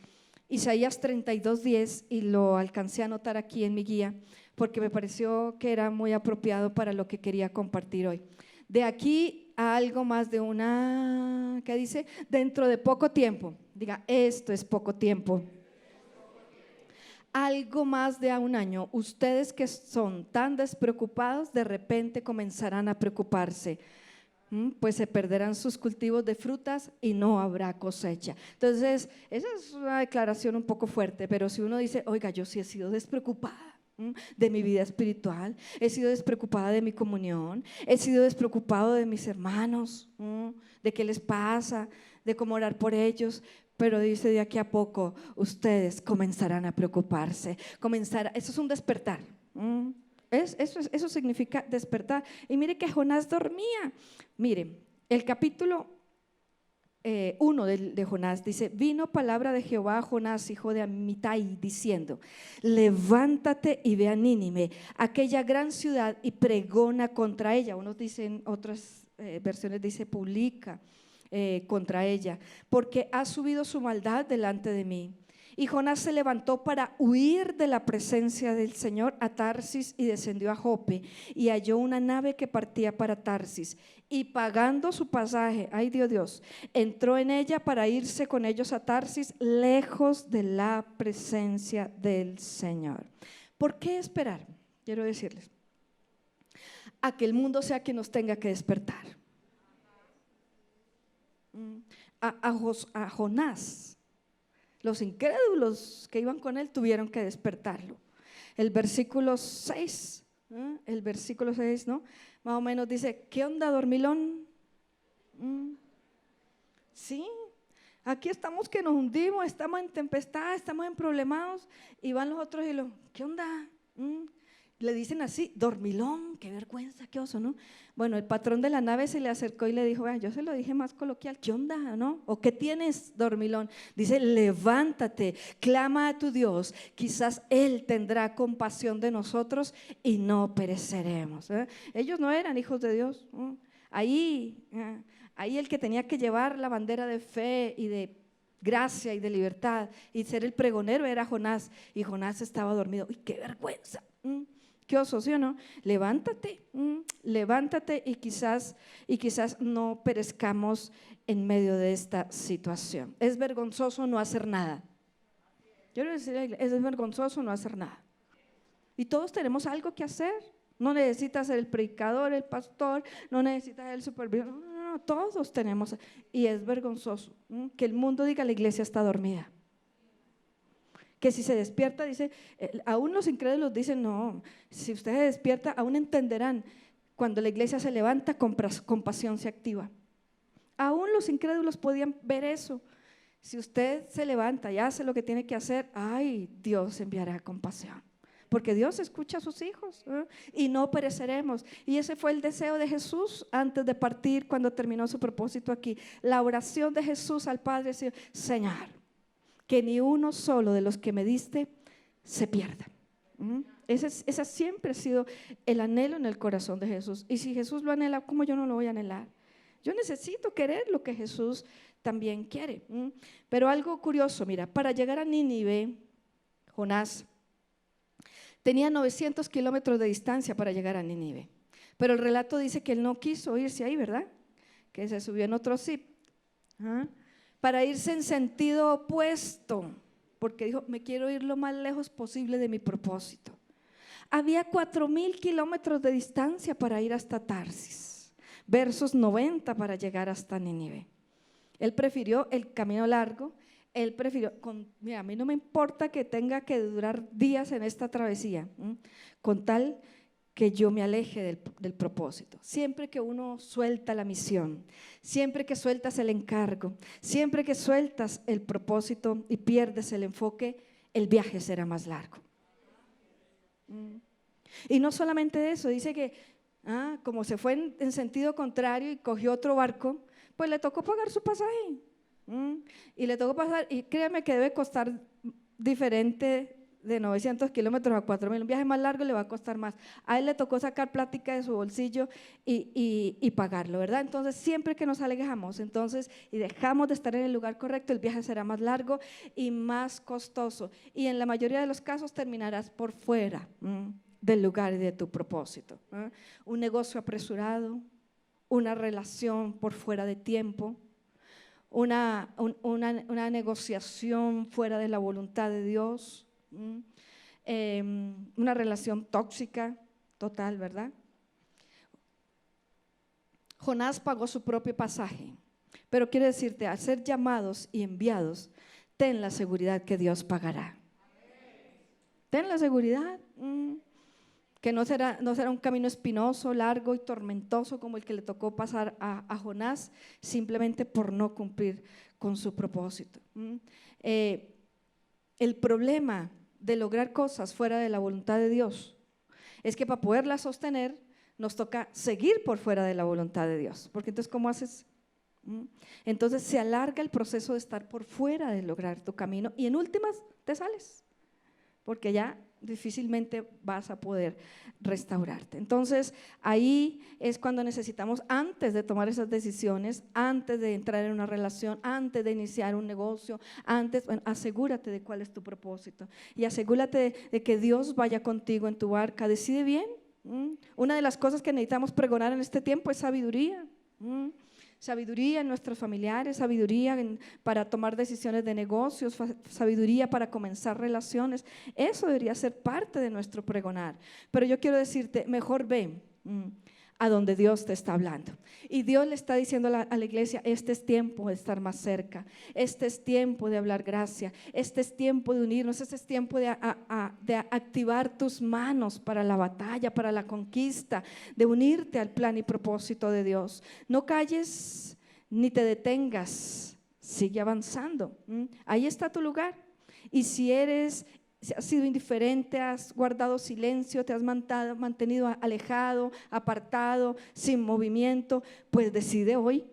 Speaker 2: Isaías 32:10, y lo alcancé a anotar aquí en mi guía porque me pareció que era muy apropiado para lo que quería compartir hoy. De aquí a algo más de una, ¿qué dice? Dentro de poco tiempo, diga, esto es poco tiempo. Algo más de un año, ustedes que son tan despreocupados, de repente comenzarán a preocuparse, pues se perderán sus cultivos de frutas y no habrá cosecha. Entonces, esa es una declaración un poco fuerte, pero si uno dice, oiga, yo sí he sido despreocupada de mi vida espiritual, he sido despreocupada de mi comunión, he sido despreocupado de mis hermanos, de qué les pasa, de cómo orar por ellos. Pero dice, de aquí a poco ustedes comenzarán a preocuparse. Eso es un despertar. Eso significa despertar. Y mire que Jonás dormía. Mire, el capítulo 1 de Jonás dice: vino palabra de Jehová a Jonás, hijo de Amitai, diciendo: levántate y ve a Nínive, aquella gran ciudad, y pregona contra ella. Unos dicen, otras versiones dice publica contra ella, porque ha subido su maldad delante de mí. Y Jonás se levantó para huir de la presencia del Señor a Tarsis, y descendió a Jope, y halló una nave que partía para Tarsis, y pagando su pasaje, ay Dios, entró en ella para irse con ellos a Tarsis, lejos de la presencia del Señor. ¿Por qué esperar? Quiero decirles, a que el mundo sea quien nos tenga que despertar. A Jonás, los incrédulos que iban con él tuvieron que despertarlo. El versículo 6, ¿no? Más o menos dice: ¿qué onda, dormilón? Sí, aquí estamos que nos hundimos, estamos en tempestad, estamos en problemados, y van los otros y ¿qué onda? Le dicen así, dormilón, qué vergüenza, qué oso, ¿no? Bueno, el patrón de la nave se le acercó y le dijo: yo se lo dije más coloquial, ¿qué onda, no? ¿O qué tienes, dormilón? Dice: levántate, clama a tu Dios, quizás Él tendrá compasión de nosotros y no pereceremos. Ellos no eran hijos de Dios. Ahí el que tenía que llevar la bandera de fe y de gracia y de libertad y ser el pregonero era Jonás, y Jonás estaba dormido. ¡Uy, qué vergüenza! Qué oso, ¿sí o no? Levántate, levántate, y quizás no perezcamos en medio de esta situación. Es vergonzoso no hacer nada. Yo le decía, es vergonzoso no hacer nada. Y todos tenemos algo que hacer. No necesitas ser el predicador, el pastor, no necesitas ser el supervisor. No, todos tenemos. Y es vergonzoso que el mundo diga: la iglesia está dormida. Que si se despierta, dice, aún los incrédulos dicen: no, si usted se despierta, aún entenderán. Cuando la iglesia se levanta, compasión se activa. Aún los incrédulos podían ver eso. Si usted se levanta y hace lo que tiene que hacer, ay, Dios enviará compasión. Porque Dios escucha a sus hijos, y no pereceremos. Y ese fue el deseo de Jesús antes de partir, cuando terminó su propósito aquí. La oración de Jesús al Padre: Señor, que ni uno solo de los que me diste se pierda. Ese siempre ha sido el anhelo en el corazón de Jesús. Y si Jesús lo anhela, ¿cómo yo no lo voy a anhelar? Yo necesito querer lo que Jesús también quiere. Pero algo curioso, mira, para llegar a Nínive, Jonás tenía 900 kilómetros de distancia para llegar a Nínive. Pero el relato dice que él no quiso irse ahí, ¿verdad? Que se subió en otro zip. Para irse en sentido opuesto, porque dijo: me quiero ir lo más lejos posible de mi propósito. Había 4,000 kilómetros de distancia para ir hasta Tarsis, versus 90 para llegar hasta Nínive. Él prefirió el camino largo. Él prefirió, mira, a mí no me importa que tenga que durar días en esta travesía, con tal que yo me aleje del propósito. Siempre que uno suelta la misión, siempre que sueltas el encargo, siempre que sueltas el propósito y pierdes el enfoque, el viaje será más largo. Y no solamente eso, dice que como se fue en sentido contrario y cogió otro barco, pues le tocó pagar su pasaje. Y le tocó pasar, y créame que debe costar diferente de 900 kilómetros a 4,000, un viaje más largo le va a costar más. A él le tocó sacar plática de su bolsillo y pagarlo, ¿verdad? Entonces siempre que nos alejamos y dejamos de estar en el lugar correcto, el viaje será más largo y más costoso, y en la mayoría de los casos terminarás por fuera del lugar y de tu propósito. Un negocio apresurado, una relación por fuera de tiempo, una negociación fuera de la voluntad de Dios, una relación tóxica total, ¿verdad? Jonás pagó su propio pasaje, pero quiero decirte, al ser llamados y enviados, ten la seguridad que Dios pagará. Ten la seguridad que no será un camino espinoso, largo y tormentoso como el que le tocó pasar a Jonás, simplemente por no cumplir con su propósito. El problema de lograr cosas fuera de la voluntad de Dios es que para poderlas sostener nos toca seguir por fuera de la voluntad de Dios, porque entonces ¿cómo haces? Entonces se alarga el proceso de estar por fuera de lograr tu camino y en últimas te sales, porque ya difícilmente vas a poder restaurarte. Entonces ahí es cuando necesitamos, antes de tomar esas decisiones, antes de entrar en una relación, antes de iniciar un negocio, asegúrate de cuál es tu propósito y asegúrate de que Dios vaya contigo en tu barca. Decide bien. Una de las cosas que necesitamos pregonar en este tiempo es sabiduría. Sabiduría en nuestros familiares, sabiduría para tomar decisiones de negocios, sabiduría para comenzar relaciones. Eso debería ser parte de nuestro pregonar. Pero yo quiero decirte, mejor ve a donde Dios te está hablando. Y Dios le está diciendo a la iglesia, este es tiempo de estar más cerca, este es tiempo de hablar gracia, este es tiempo de unirnos, este es tiempo de activar tus manos para la batalla, para la conquista, de unirte al plan y propósito de Dios. No calles ni te detengas, sigue avanzando. Ahí está tu lugar. Y si has sido indiferente, has guardado silencio, te has mantenido alejado, apartado, sin movimiento, pues decide hoy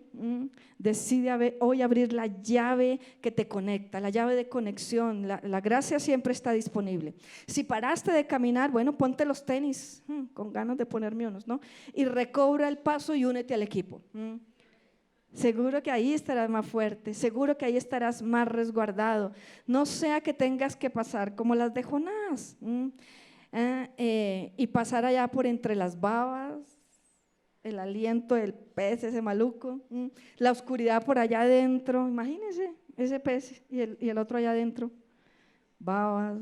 Speaker 2: abrir la llave que te conecta, la llave de conexión. La gracia siempre está disponible. Si paraste de caminar, bueno, ponte los tenis, con ganas de ponerme unos, ¿no? Y recobra el paso y únete al equipo. Seguro que ahí estarás más fuerte, seguro que ahí estarás más resguardado. No sea que tengas que pasar como las de Jonás y pasar allá por entre las babas, el aliento del pez, ese maluco, la oscuridad por allá adentro. Imagínense ese pez y el otro allá adentro, babas,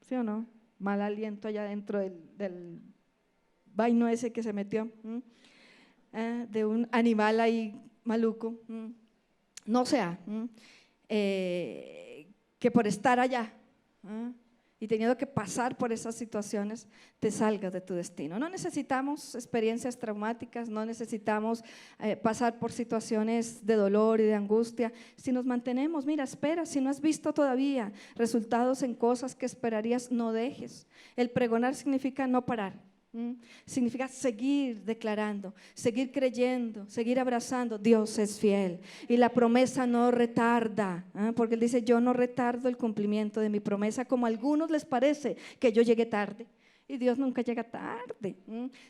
Speaker 2: ¿sí o no? Mal aliento allá adentro del vaino ese que se metió. De un animal ahí maluco, no sea que por estar allá y teniendo que pasar por esas situaciones te salgas de tu destino. No necesitamos experiencias traumáticas, no necesitamos pasar por situaciones de dolor y de angustia. Si nos mantenemos, mira, espera, si no has visto todavía resultados en cosas que esperarías, no dejes. El pregonar significa no parar. Significa seguir declarando, seguir creyendo, seguir abrazando. Dios es fiel y la promesa no retarda, porque Él dice, yo no retardo el cumplimiento de mi promesa, como a algunos les parece que yo llegué tarde. Y Dios nunca llega tarde,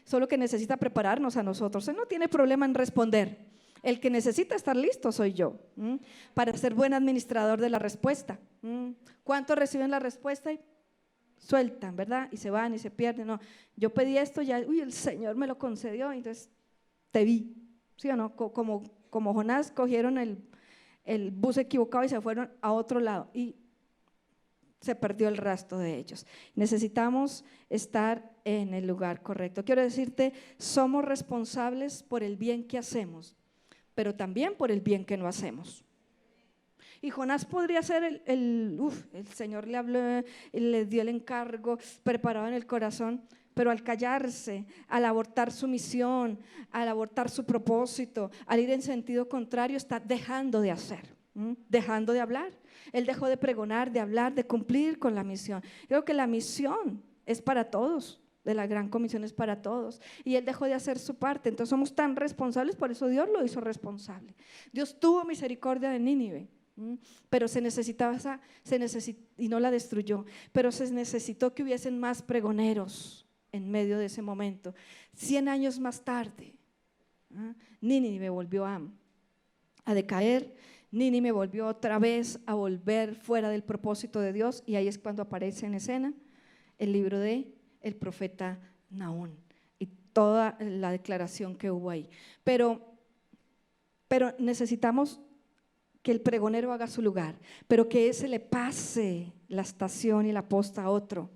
Speaker 2: solo que necesita prepararnos a nosotros. Él no tiene problema en responder. El que necesita estar listo soy yo, para ser buen administrador de la respuesta. ¿Cuántos reciben la respuesta y sueltan, verdad? Y se van y se pierden. No, yo pedí esto, ya, el Señor me lo concedió, entonces te vi, ¿sí o no? Como Jonás, cogieron el bus equivocado y se fueron a otro lado y se perdió el rastro de ellos. Necesitamos estar en el lugar correcto. Quiero decirte, somos responsables por el bien que hacemos, pero también por el bien que no hacemos. Y Jonás podría ser el Señor le habló, le dio el encargo, preparado en el corazón, pero al callarse, al abortar su misión, al abortar su propósito, al ir en sentido contrario, está dejando de hacer, dejando de hablar. Él dejó de pregonar, de hablar, de cumplir con la misión. Creo que la misión es para todos, de la gran comisión es para todos, y él dejó de hacer su parte. Entonces somos tan responsables, por eso Dios lo hizo responsable. Dios tuvo misericordia de Nínive, pero y no la destruyó, pero se necesitó que hubiesen más pregoneros en medio de ese momento. 100 años más tarde, Nínive volvió a decaer. Nínive volvió otra vez a volver fuera del propósito de Dios, y ahí es cuando aparece en escena el libro de el profeta Nahum y toda la declaración que hubo ahí. Pero necesitamos que el pregonero haga su lugar, pero que ese le pase la estación y la posta a otro,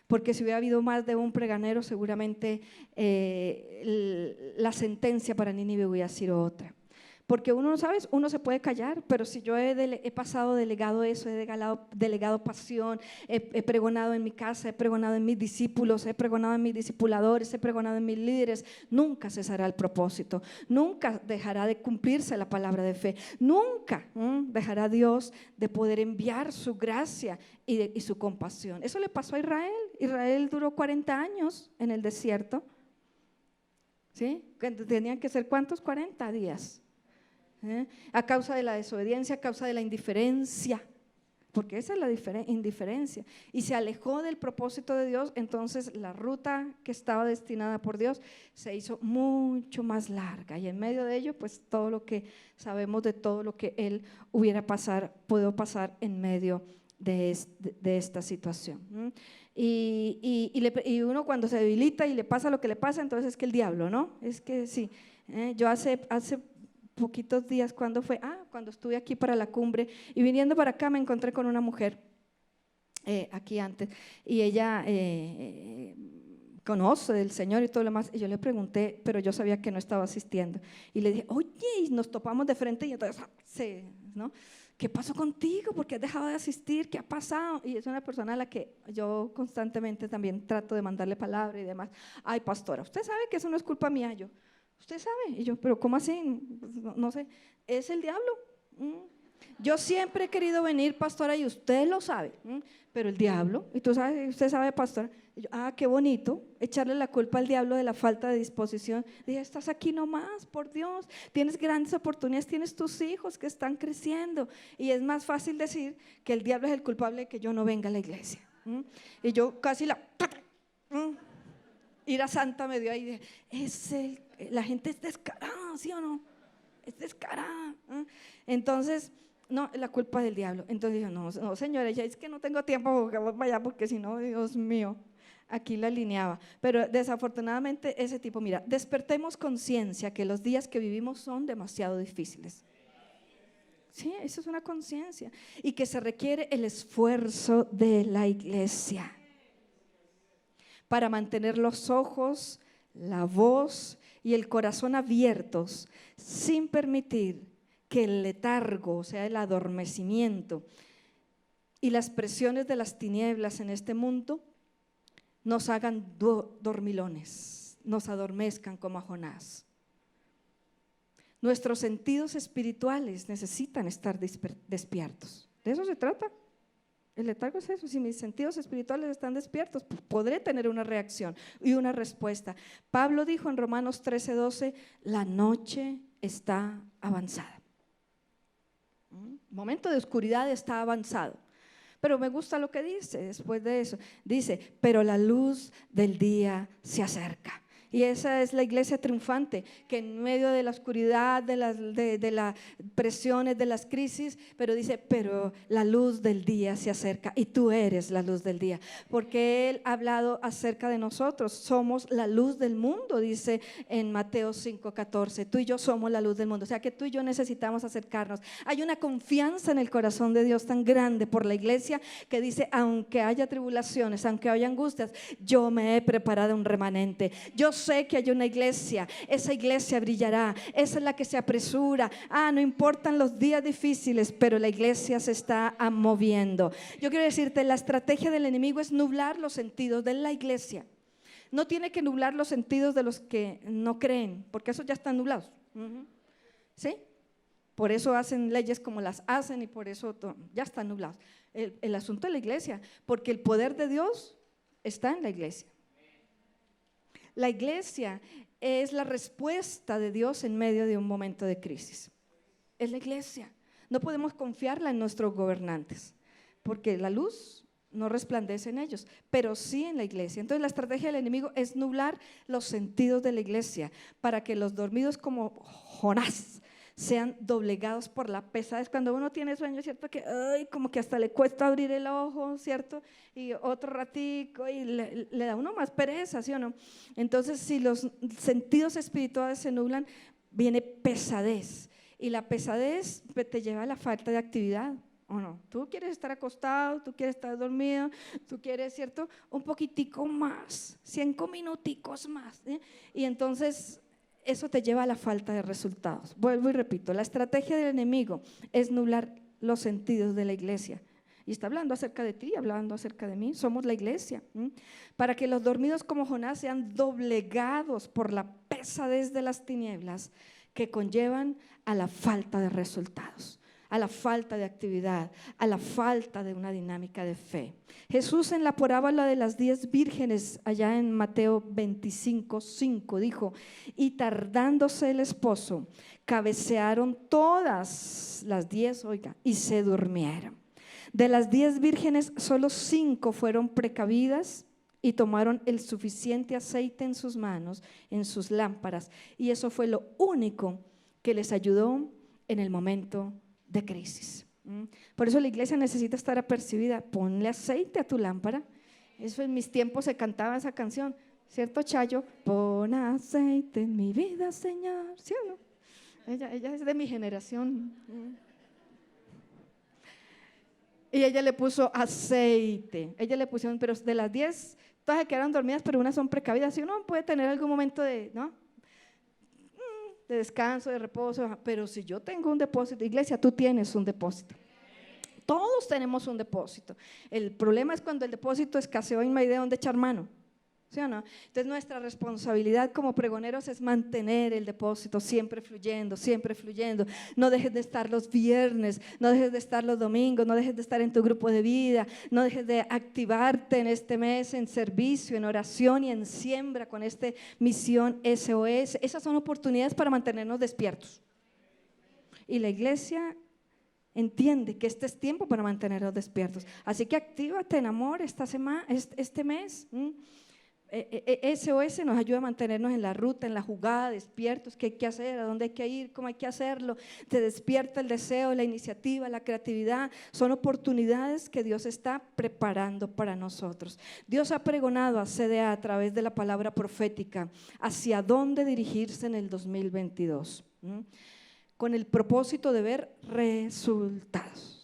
Speaker 2: porque si hubiera habido más de un pregonero, seguramente la sentencia para Nínive hubiera sido otra. Porque uno, ¿sabes? Uno se puede callar, pero si yo he pasado delegado eso, he delegado pasión, he pregonado en mi casa, he pregonado en mis discípulos, he pregonado en mis discipuladores, he pregonado en mis líderes, nunca cesará el propósito, nunca dejará de cumplirse la palabra de fe, nunca dejará Dios de poder enviar su gracia y su compasión. Eso le pasó a Israel. Israel duró 40 años en el desierto, ¿sí? Tenían que ser ¿cuántos? 40 días. A causa de la desobediencia, a causa de la indiferencia, porque esa es la indiferencia, y se alejó del propósito de Dios. Entonces la ruta que estaba destinada por Dios se hizo mucho más larga, y en medio de ello pues todo lo que sabemos de todo lo que él pudo pasar en medio de esta situación. Y uno cuando se debilita y le pasa lo que le pasa, entonces es que el diablo, ¿no? Es que sí. Yo hace poquitos días, ¿cuándo fue? Cuando estuve aquí para la cumbre, y viniendo para acá me encontré con una mujer aquí antes, y ella conoce del Señor y todo lo demás, y yo le pregunté, pero yo sabía que no estaba asistiendo, y le dije, oye, y nos topamos de frente, y entonces, ¿no? ¿Qué pasó contigo? ¿Por qué has dejado de asistir? ¿Qué ha pasado? Y es una persona a la que yo constantemente también trato de mandarle palabra y demás. Ay, pastora, usted sabe que eso no es culpa mía. Yo, ¿usted sabe? Y yo, ¿pero cómo así? No sé, es el diablo. Yo siempre he querido venir, pastora, y usted lo sabe, pero el diablo, y usted sabe, pastora. Y yo, qué bonito, echarle la culpa al diablo de la falta de disposición. Dije, estás aquí nomás, por Dios, tienes grandes oportunidades, tienes tus hijos que están creciendo, y es más fácil decir que el diablo es el culpable de que yo no venga a la iglesia. Y yo casi ira santa me dio ahí, la gente es descarada, ¿sí o no? Es descarada. Entonces, no, la culpa es del diablo. Entonces dijo, no señora, ya es que no tengo tiempo para allá, porque si no, Dios mío, aquí la alineaba. Pero desafortunadamente ese tipo, mira, despertemos conciencia que los días que vivimos son demasiado difíciles. Sí, eso es una conciencia, y que se requiere el esfuerzo de la iglesia para mantener los ojos, la voz y el corazón abiertos, sin permitir que el letargo, o sea, el adormecimiento y las presiones de las tinieblas en este mundo nos hagan dormilones, nos adormezcan como a Jonás. Nuestros sentidos espirituales necesitan estar despiertos. De eso se trata. El letargo es eso. Si mis sentidos espirituales están despiertos, pues podré tener una reacción y una respuesta. Pablo dijo en Romanos 13:12, la noche está avanzada. Momento de oscuridad está avanzado. Pero me gusta lo que dice después de eso. Dice, pero la luz del día se acerca. Y esa es la iglesia triunfante, que en medio de la oscuridad, de las presiones, de las crisis, pero dice, pero la luz del día se acerca, y tú eres la luz del día, porque Él ha hablado acerca de nosotros. Somos la luz del mundo, dice en Mateo 5:14, tú y yo somos la luz del mundo. O sea que tú y yo necesitamos acercarnos. Hay una confianza en el corazón de Dios tan grande por la iglesia, que dice, aunque haya tribulaciones, aunque haya angustias, yo me he preparado un remanente. Yo sé que hay una iglesia, esa iglesia brillará, esa es la que se apresura. No importan los días difíciles, pero la iglesia se está moviendo. Yo quiero decirte, la estrategia del enemigo es nublar los sentidos de la iglesia. no tiene que nublar los sentidos de los que no creen, porque esos ya están nublados. ¿Sí? Por eso hacen leyes como las hacen y por eso ya están nublados. El asunto de la iglesia, porque el poder de Dios está en la iglesia. La iglesia es la respuesta de Dios en medio de un momento de crisis. Es la iglesia. No podemos confiarla en nuestros gobernantes, porque la luz no resplandece en ellos, pero sí en la iglesia. Entonces la estrategia del enemigo es nublar los sentidos de la iglesia para que los dormidos como Jonás sean doblegados por la pesadez. Cuando uno tiene sueño, ¿cierto? Que como que hasta le cuesta abrir el ojo, ¿cierto? Y otro ratico y le da a uno más pereza, ¿sí o no? Entonces, si los sentidos espirituales se nublan, viene pesadez. Y la pesadez te lleva a la falta de actividad, ¿o no? Tú quieres estar acostado, tú quieres estar dormido, tú quieres, ¿cierto? Un poquitico más, 5 minuticos más, ¿eh? Y entonces eso te lleva a la falta de resultados. Vuelvo y repito, la estrategia del enemigo es nublar los sentidos de la iglesia. Y está hablando acerca de ti, hablando acerca de mí, somos la iglesia. Para que los dormidos como Jonás sean doblegados por la pesadez de las tinieblas que conllevan a la falta de resultados, a la falta de actividad, a la falta de una dinámica de fe. Jesús en la parábola de las 10 vírgenes, allá en Mateo 25:5, dijo: y tardándose el esposo, cabecearon todas las 10, oiga, y se durmieron. De las 10 vírgenes, solo 5 fueron precavidas y tomaron el suficiente aceite en sus manos, en sus lámparas, y eso fue lo único que les ayudó en el momento de crisis. Por eso la iglesia necesita estar apercibida. Ponle aceite a tu lámpara. Eso en mis tiempos se cantaba esa canción, ¿cierto, Chayo? Pon aceite en mi vida, Señor. ¿Sí o no? Ella es de mi generación. Y ella le puso aceite. Ella le pusieron, pero de las 10, todas se quedaron dormidas, pero unas son precavidas. Si uno puede tener algún momento de, ¿no?, de descanso, de reposo, pero si yo tengo un depósito, iglesia, tú tienes un depósito. Todos tenemos un depósito. El problema es cuando el depósito escaseó y no hay de dónde echar mano, ¿sí o no? Entonces nuestra responsabilidad como pregoneros es mantener el depósito siempre fluyendo, siempre fluyendo. No dejes de estar los viernes, no dejes de estar los domingos, no dejes de estar en tu grupo de vida, no dejes de activarte en este mes en servicio, en oración y en siembra con esta misión SOS. Esas son oportunidades para mantenernos despiertos. Y la iglesia entiende que este es tiempo para mantenernos despiertos. Así que actívate en amor esta semana, este mes. SOS nos ayuda a mantenernos en la ruta, en la jugada, despiertos, qué hay que hacer, a dónde hay que ir, cómo hay que hacerlo. Te despierta el deseo, la iniciativa, la creatividad. Son oportunidades que Dios está preparando para nosotros. Dios ha pregonado a CDA a través de la palabra profética hacia dónde dirigirse en el 2022, con el propósito de ver resultados.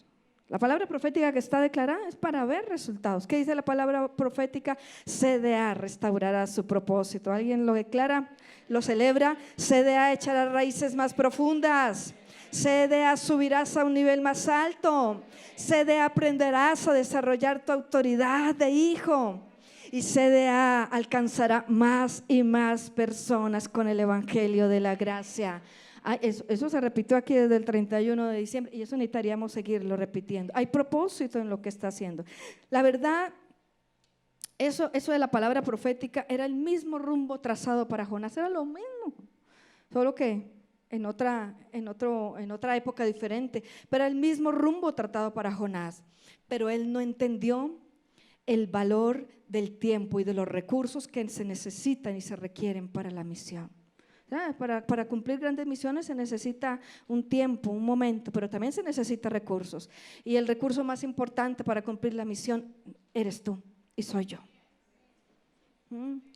Speaker 2: La palabra profética que está declarada es para ver resultados. ¿Qué dice la palabra profética? CDA restaurará su propósito. ¿Alguien lo declara? ¿Lo celebra? CDA echará raíces más profundas. CDA subirás a un nivel más alto. CDA aprenderás a desarrollar tu autoridad de hijo. Y CDA alcanzará más y más personas con el evangelio de la gracia. Eso se repitió aquí desde el 31 de diciembre y eso necesitaríamos seguirlo repitiendo. Hay propósito en lo que está haciendo. La verdad, eso de la palabra profética era el mismo rumbo trazado para Jonás, era lo mismo, solo que en otra época diferente, pero el mismo rumbo tratado para Jonás. Pero él no entendió el valor del tiempo y de los recursos que se necesitan y se requieren para la misión. Para cumplir grandes misiones se necesita un tiempo, un momento, pero también se necesita recursos. Y el recurso más importante para cumplir la misión eres tú y soy yo.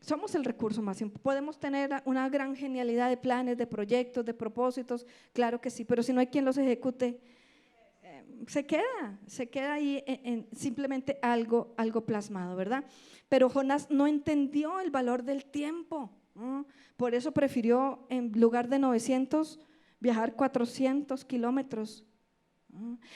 Speaker 2: Somos el recurso más importante. Podemos tener una gran genialidad de planes, de proyectos, de propósitos, claro que sí, pero si no hay quien los ejecute, se queda ahí simplemente algo plasmado, ¿verdad? Pero Jonás no entendió el valor del tiempo. Por eso prefirió, en lugar de 900, viajar 400 kilómetros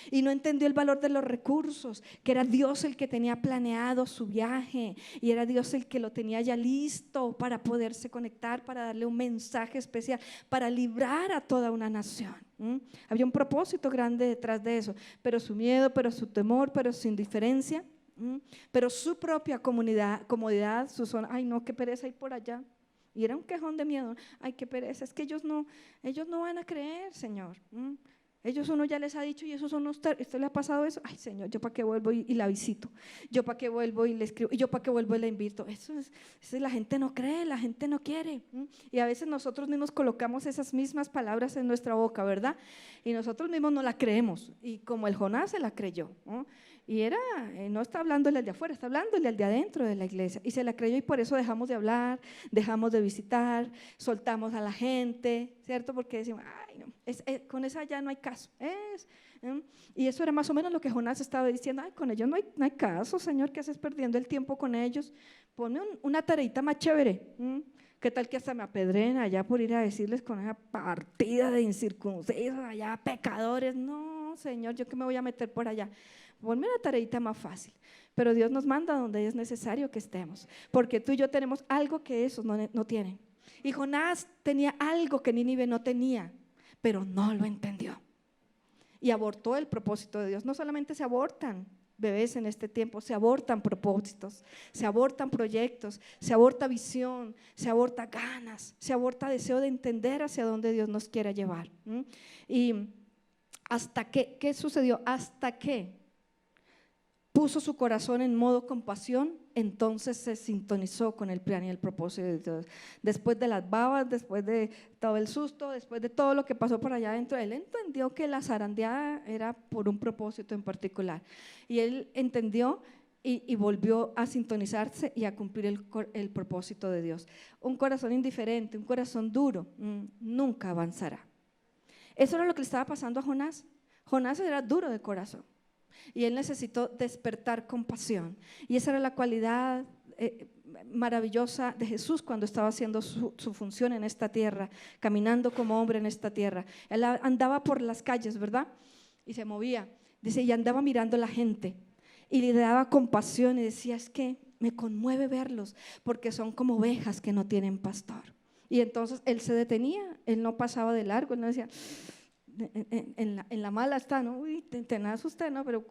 Speaker 2: Y no entendió el valor de los recursos, que era Dios el que tenía planeado su viaje y era Dios el que lo tenía ya listo para poderse conectar, para darle un mensaje especial, para librar a toda una nación. Había un propósito grande detrás de eso, pero su miedo, pero su temor, pero su indiferencia, pero su propia comodidad, su zona, ay no, qué pereza ir por allá. Y era un quejón de miedo, ay qué pereza, es que ellos no van a creer, Señor. Ellos uno ya les ha dicho y esos son ¿usted le ha pasado eso? Ay Señor, yo para qué vuelvo y la visito, yo para qué vuelvo y le escribo, y yo para qué vuelvo y la invito. Eso la gente no cree, la gente no quiere. Y a veces nosotros mismos colocamos esas mismas palabras en nuestra boca, ¿verdad? Y nosotros mismos no la creemos, y como el Jonás se la creyó, ¿no? Y no está hablándole al de afuera, está hablándole al de adentro de la iglesia, y se la creyó y por eso dejamos de hablar, dejamos de visitar, soltamos a la gente, ¿cierto? Porque decimos, ay no, con esa ya no hay caso, y eso era más o menos lo que Jonás estaba diciendo, ay con ellos no hay caso, Señor, ¿qué haces perdiendo el tiempo con ellos? Ponme una tareita más chévere. ¿Qué tal que hasta me apedreen allá por ir a decirles con esa partida de incircuncisos allá, pecadores? No, Señor, ¿yo qué me voy a meter por allá? Ponme una tareita más fácil. Pero Dios nos manda donde es necesario que estemos, porque tú y yo tenemos algo que esos no tienen. Y Jonás tenía algo que Nínive no tenía, pero no lo entendió y abortó el propósito de Dios. No solamente se abortan bebés en este tiempo, se abortan propósitos, se abortan proyectos, se aborta visión, se aborta ganas, se aborta deseo de entender hacia dónde Dios nos quiere llevar. Y hasta que, ¿qué sucedió? Hasta que puso su corazón en modo compasión, entonces se sintonizó con el plan y el propósito de Dios. Después de las babas, después de todo el susto, después de todo lo que pasó por allá adentro, él entendió que la zarandeada era por un propósito en particular. Y él entendió y volvió a sintonizarse y a cumplir el propósito de Dios. Un corazón indiferente, un corazón duro, nunca avanzará. Eso era lo que le estaba pasando a Jonás. Jonás era duro de corazón. Y él necesitó despertar compasión, y esa era la cualidad maravillosa de Jesús cuando estaba haciendo su función en esta tierra, caminando como hombre en esta tierra. Él andaba por las calles, ¿verdad? Y se movía, dice, y andaba mirando a la gente y le daba compasión y decía, es que me conmueve verlos porque son como ovejas que no tienen pastor. Y entonces él se detenía, él no pasaba de largo, él no decía, en la mala está, ¿no? Uy, tenaz usted, ¿no? Pero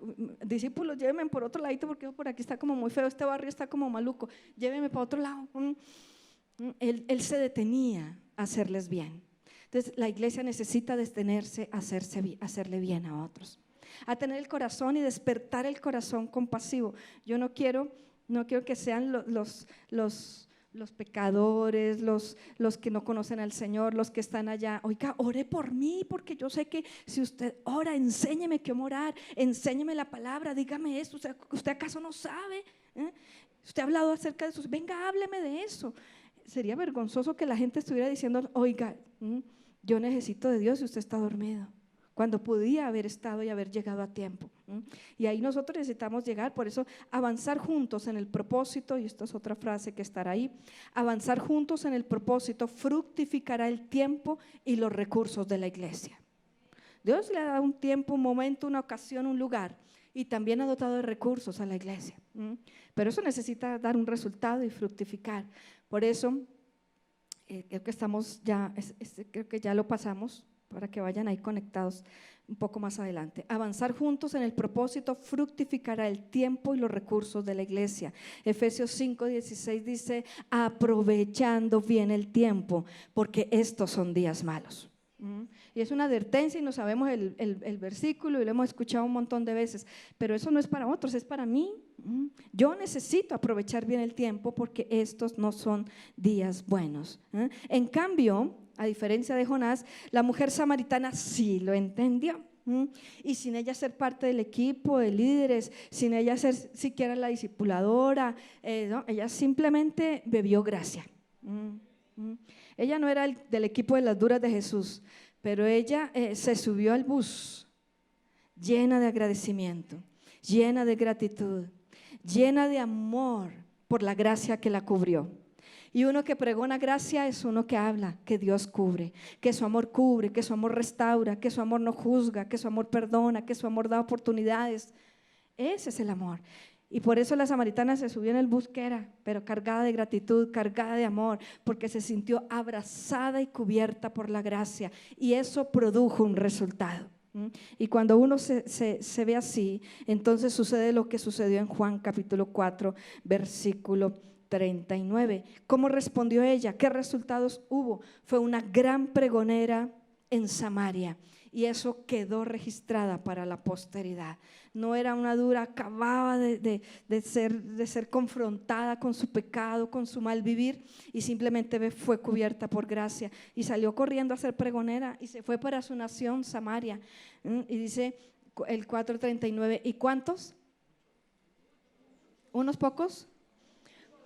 Speaker 2: discípulos, llévenme por otro ladito porque por aquí está como muy feo, este barrio está como maluco, llévenme para otro lado. Él se detenía a hacerles bien. Entonces la iglesia necesita detenerse a hacerle bien a otros, a tener el corazón y despertar el corazón compasivo. Yo no quiero que sean los pecadores, los que no conocen al Señor, los que están allá, oiga, ore por mí, porque yo sé que si usted ora, enséñeme cómo orar, enséñeme la palabra, dígame esto, usted acaso no sabe, usted ha hablado acerca de eso, venga, hábleme de eso. Sería vergonzoso que la gente estuviera diciendo, oiga, yo necesito de Dios y usted está dormido, cuando podía haber estado y haber llegado a tiempo. Y ahí nosotros necesitamos llegar, por eso avanzar juntos en el propósito, y esta es otra frase que estará ahí, avanzar juntos en el propósito fructificará el tiempo y los recursos de la iglesia. Dios le ha dado un tiempo, un momento, una ocasión, un lugar, y también ha dotado de recursos a la iglesia, pero eso necesita dar un resultado y fructificar. Por eso creo que estamos ya, creo que ya lo pasamos, para que vayan ahí conectados un poco más adelante. Avanzar juntos en el propósito fructificará el tiempo y los recursos de la iglesia. Efesios 5:16 dice, aprovechando bien el tiempo, porque estos son días malos. Y es una advertencia y no sabemos el versículo y lo hemos escuchado un montón de veces, pero eso no es para otros, es para mí. Yo necesito aprovechar bien el tiempo porque estos no son días buenos. En cambio, a diferencia de Jonás, la mujer samaritana sí lo entendió. Y sin ella ser parte del equipo de líderes, sin ella ser siquiera la discipuladora, no, ella simplemente bebió gracia. Ella no era del equipo de las duras de Jesús, pero ella se subió al bus llena de agradecimiento, llena de gratitud, llena de amor por la gracia que la cubrió. Y uno que pregona gracia es uno que habla, que Dios cubre, que su amor cubre, que su amor restaura, que su amor no juzga, que su amor perdona, que su amor da oportunidades. Ese es el amor. Y por eso la samaritana se subió en el bus que era, pero cargada de gratitud, cargada de amor, porque se sintió abrazada y cubierta por la gracia. Y eso produjo un resultado. Y cuando uno se ve así, entonces sucede lo que sucedió en Juan capítulo 4, versículo 39. ¿Cómo respondió ella? ¿Qué resultados hubo? Fue una gran pregonera en Samaria, y eso quedó registrada para la posteridad. No era una dura, acababa de ser confrontada con su pecado, con su mal vivir, y simplemente fue cubierta por gracia y salió corriendo a ser pregonera y se fue para su nación Samaria. Y dice el 4:39, ¿y cuántos? ¿Unos pocos?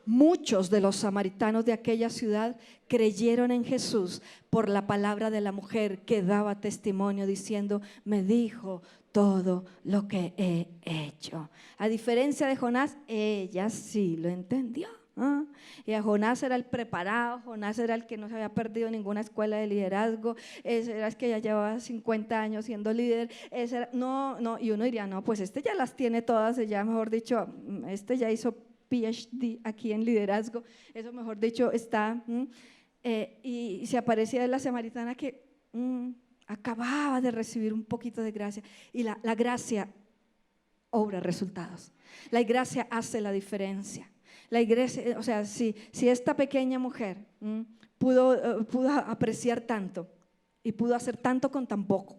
Speaker 2: Muchos de los samaritanos de aquella ciudad creyeron en Jesús por la palabra de la mujer que daba testimonio diciendo: me dijo todo lo que he hecho. A diferencia de Jonás, ella sí lo entendió. Y a Jonás era el preparado, Jonás era el que no se había perdido ninguna escuela de liderazgo, ese era el que ya llevaba 50 años siendo líder, y uno diría, no, pues este ya las tiene todas, ya mejor dicho, este ya hizo PhD aquí en liderazgo, eso mejor dicho está, y se aparecía la samaritana que acababa de recibir un poquito de gracia, y la gracia obra resultados, la gracia hace la diferencia. La iglesia, o sea, si esta pequeña mujer pudo apreciar tanto y pudo hacer tanto con tan poco,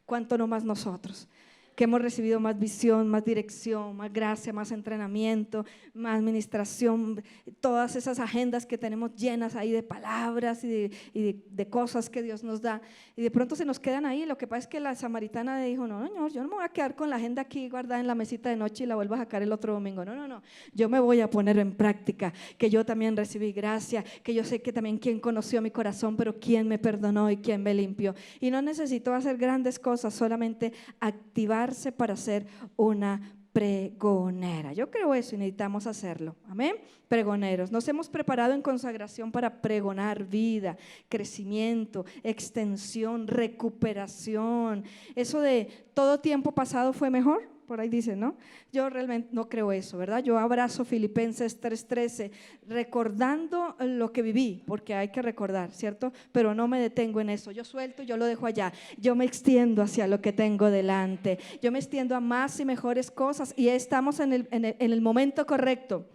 Speaker 2: ¿cuánto no más nosotros? Que hemos recibido más visión, más dirección, más gracia, más entrenamiento, más administración, todas esas agendas que tenemos llenas ahí de palabras y de cosas que Dios nos da, y de pronto se nos quedan ahí. Lo que pasa es que la samaritana le dijo: no, señor, yo no me voy a quedar con la agenda aquí guardada en la mesita de noche y la vuelvo a sacar el otro domingo. No, yo me voy a poner en práctica, que yo también recibí gracia, que yo sé que también quién conoció mi corazón, pero quién me perdonó y quién me limpió. Y no necesito hacer grandes cosas, solamente activar para ser una pregonera. Yo creo eso y necesitamos hacerlo. Amén. Pregoneros. Nos hemos preparado en consagración para pregonar vida, crecimiento, extensión, recuperación. Eso de todo tiempo pasado fue mejor, por ahí dice, ¿no? Yo realmente no creo eso, ¿verdad? Yo abrazo Filipenses 3:13, recordando lo que viví, porque hay que recordar, ¿cierto? Pero no me detengo en eso, yo suelto, yo lo dejo allá, yo me extiendo hacia lo que tengo delante, yo me extiendo a más y mejores cosas, y estamos en el momento correcto,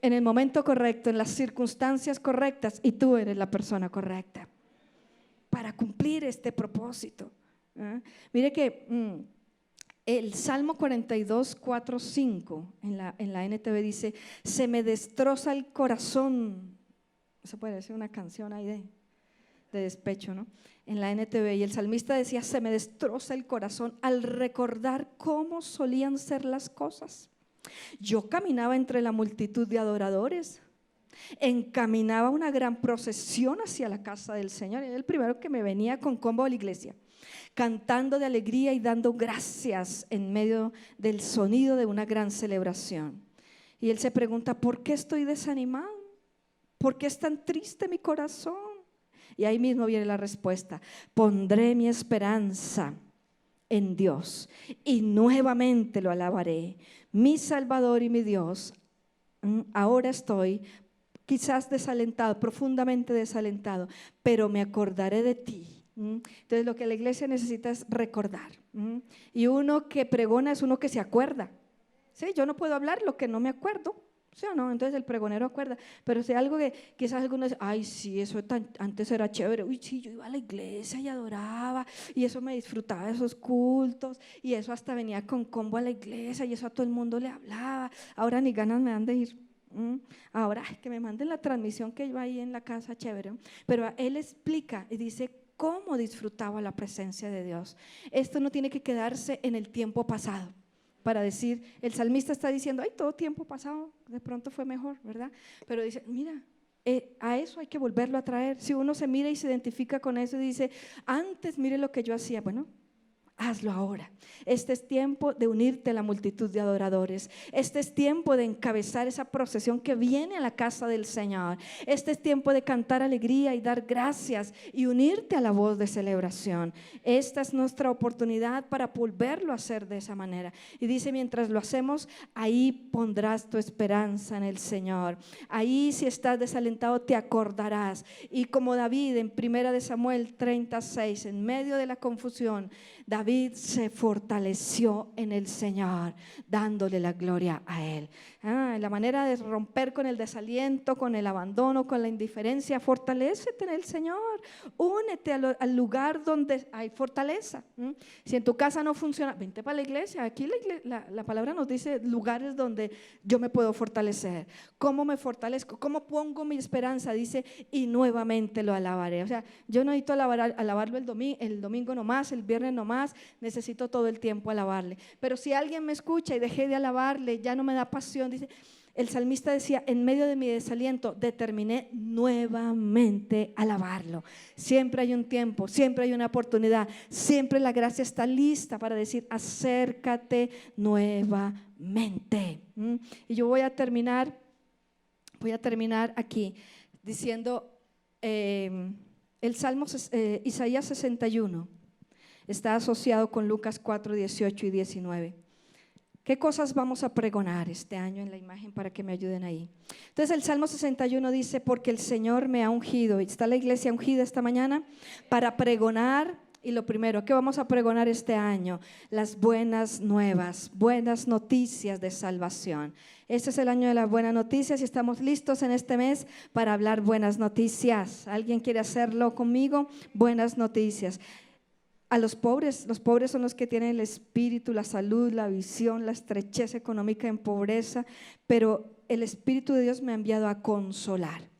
Speaker 2: en el momento correcto, en las circunstancias correctas, y tú eres la persona correcta para cumplir este propósito. Mire que el Salmo 42, 4, 5 en la NTV dice: se me destroza el corazón. Eso puede ser una canción ahí de despecho, ¿no? En la NTV, y el salmista decía: se me destroza el corazón al recordar cómo solían ser las cosas. Yo caminaba entre la multitud de adoradores, encaminaba una gran procesión hacia la casa del Señor. Era el primero que me venía con combo a la iglesia, cantando de alegría y dando gracias en medio del sonido de una gran celebración. Y él se pregunta: ¿por qué estoy desanimado? ¿Por qué es tan triste mi corazón? Y ahí mismo viene la respuesta: pondré mi esperanza en Dios y nuevamente lo alabaré, mi Salvador y mi Dios. Ahora estoy quizás desalentado, profundamente desalentado, pero me acordaré de ti. Entonces lo que la iglesia necesita es recordar, y uno que pregona es uno que se acuerda. ¿Sí? Yo no puedo hablar lo que no me acuerdo, ¿sí o no? Entonces el pregonero acuerda, pero si algo que quizás algunos dicen: ay, sí, eso antes era chévere, uy, sí, yo iba a la iglesia y adoraba, y eso me disfrutaba de esos cultos, y eso hasta venía con combo a la iglesia, y eso a todo el mundo le hablaba, ahora ni ganas me dan de ir. Ahora que me manden la transmisión que iba ahí en la casa, chévere. Pero él explica y dice cómo disfrutaba la presencia de Dios. Esto no tiene que quedarse en el tiempo pasado para decir, el salmista está diciendo: ay, todo tiempo pasado de pronto fue mejor, ¿verdad? Pero dice, mira, a eso hay que volverlo a traer. Si uno se mira y se identifica con eso y dice: antes mire lo que yo hacía, bueno, hazlo ahora. Este es tiempo de unirte a la multitud de adoradores. Este es tiempo de encabezar esa procesión que viene a la casa del Señor. Este es tiempo de cantar alegría y dar gracias y unirte a la voz de celebración. Esta es nuestra oportunidad para volverlo a hacer de esa manera. Y dice, mientras lo hacemos, ahí pondrás tu esperanza en el Señor. Ahí, si estás desalentado, te acordarás. Y como David en 1 Samuel 36, en medio de la confusión, David se fortaleció en el Señor, dándole la gloria a Él. La manera de romper con el desaliento, con el abandono, con la indiferencia, fortalécete en el Señor. Únete al lugar donde hay fortaleza. Si en tu casa no funciona, vente para la iglesia. Aquí la palabra nos dice lugares donde yo me puedo fortalecer. ¿Cómo me fortalezco? ¿Cómo pongo mi esperanza? Dice, y nuevamente lo alabaré. O sea, yo no necesito alabarlo el domingo nomás, el viernes nomás. Necesito todo el tiempo alabarle. Pero si alguien me escucha y dejé de alabarle, ya no me da pasión, dice, el salmista decía, en medio de mi desaliento determiné nuevamente alabarlo. Siempre hay un tiempo, siempre hay una oportunidad, siempre la gracia está lista para decir, acércate nuevamente. Y yo voy a terminar aquí diciendo el Salmo Isaías 61 está asociado con Lucas 4, 18 y 19. ¿Qué cosas vamos a pregonar este año en la imagen para que me ayuden ahí? Entonces el Salmo 61 dice, porque el Señor me ha ungido. ¿Está la iglesia ungida esta mañana? Para pregonar. Y lo primero, ¿qué vamos a pregonar este año? Las buenas nuevas, buenas noticias de salvación. Este es el año de las buenas noticias y estamos listos en este mes para hablar buenas noticias. ¿Alguien quiere hacerlo conmigo? Buenas noticias. A los pobres son los que tienen el espíritu, la salud, la visión, la estrechez económica en pobreza, pero el Espíritu de Dios me ha enviado a consolar.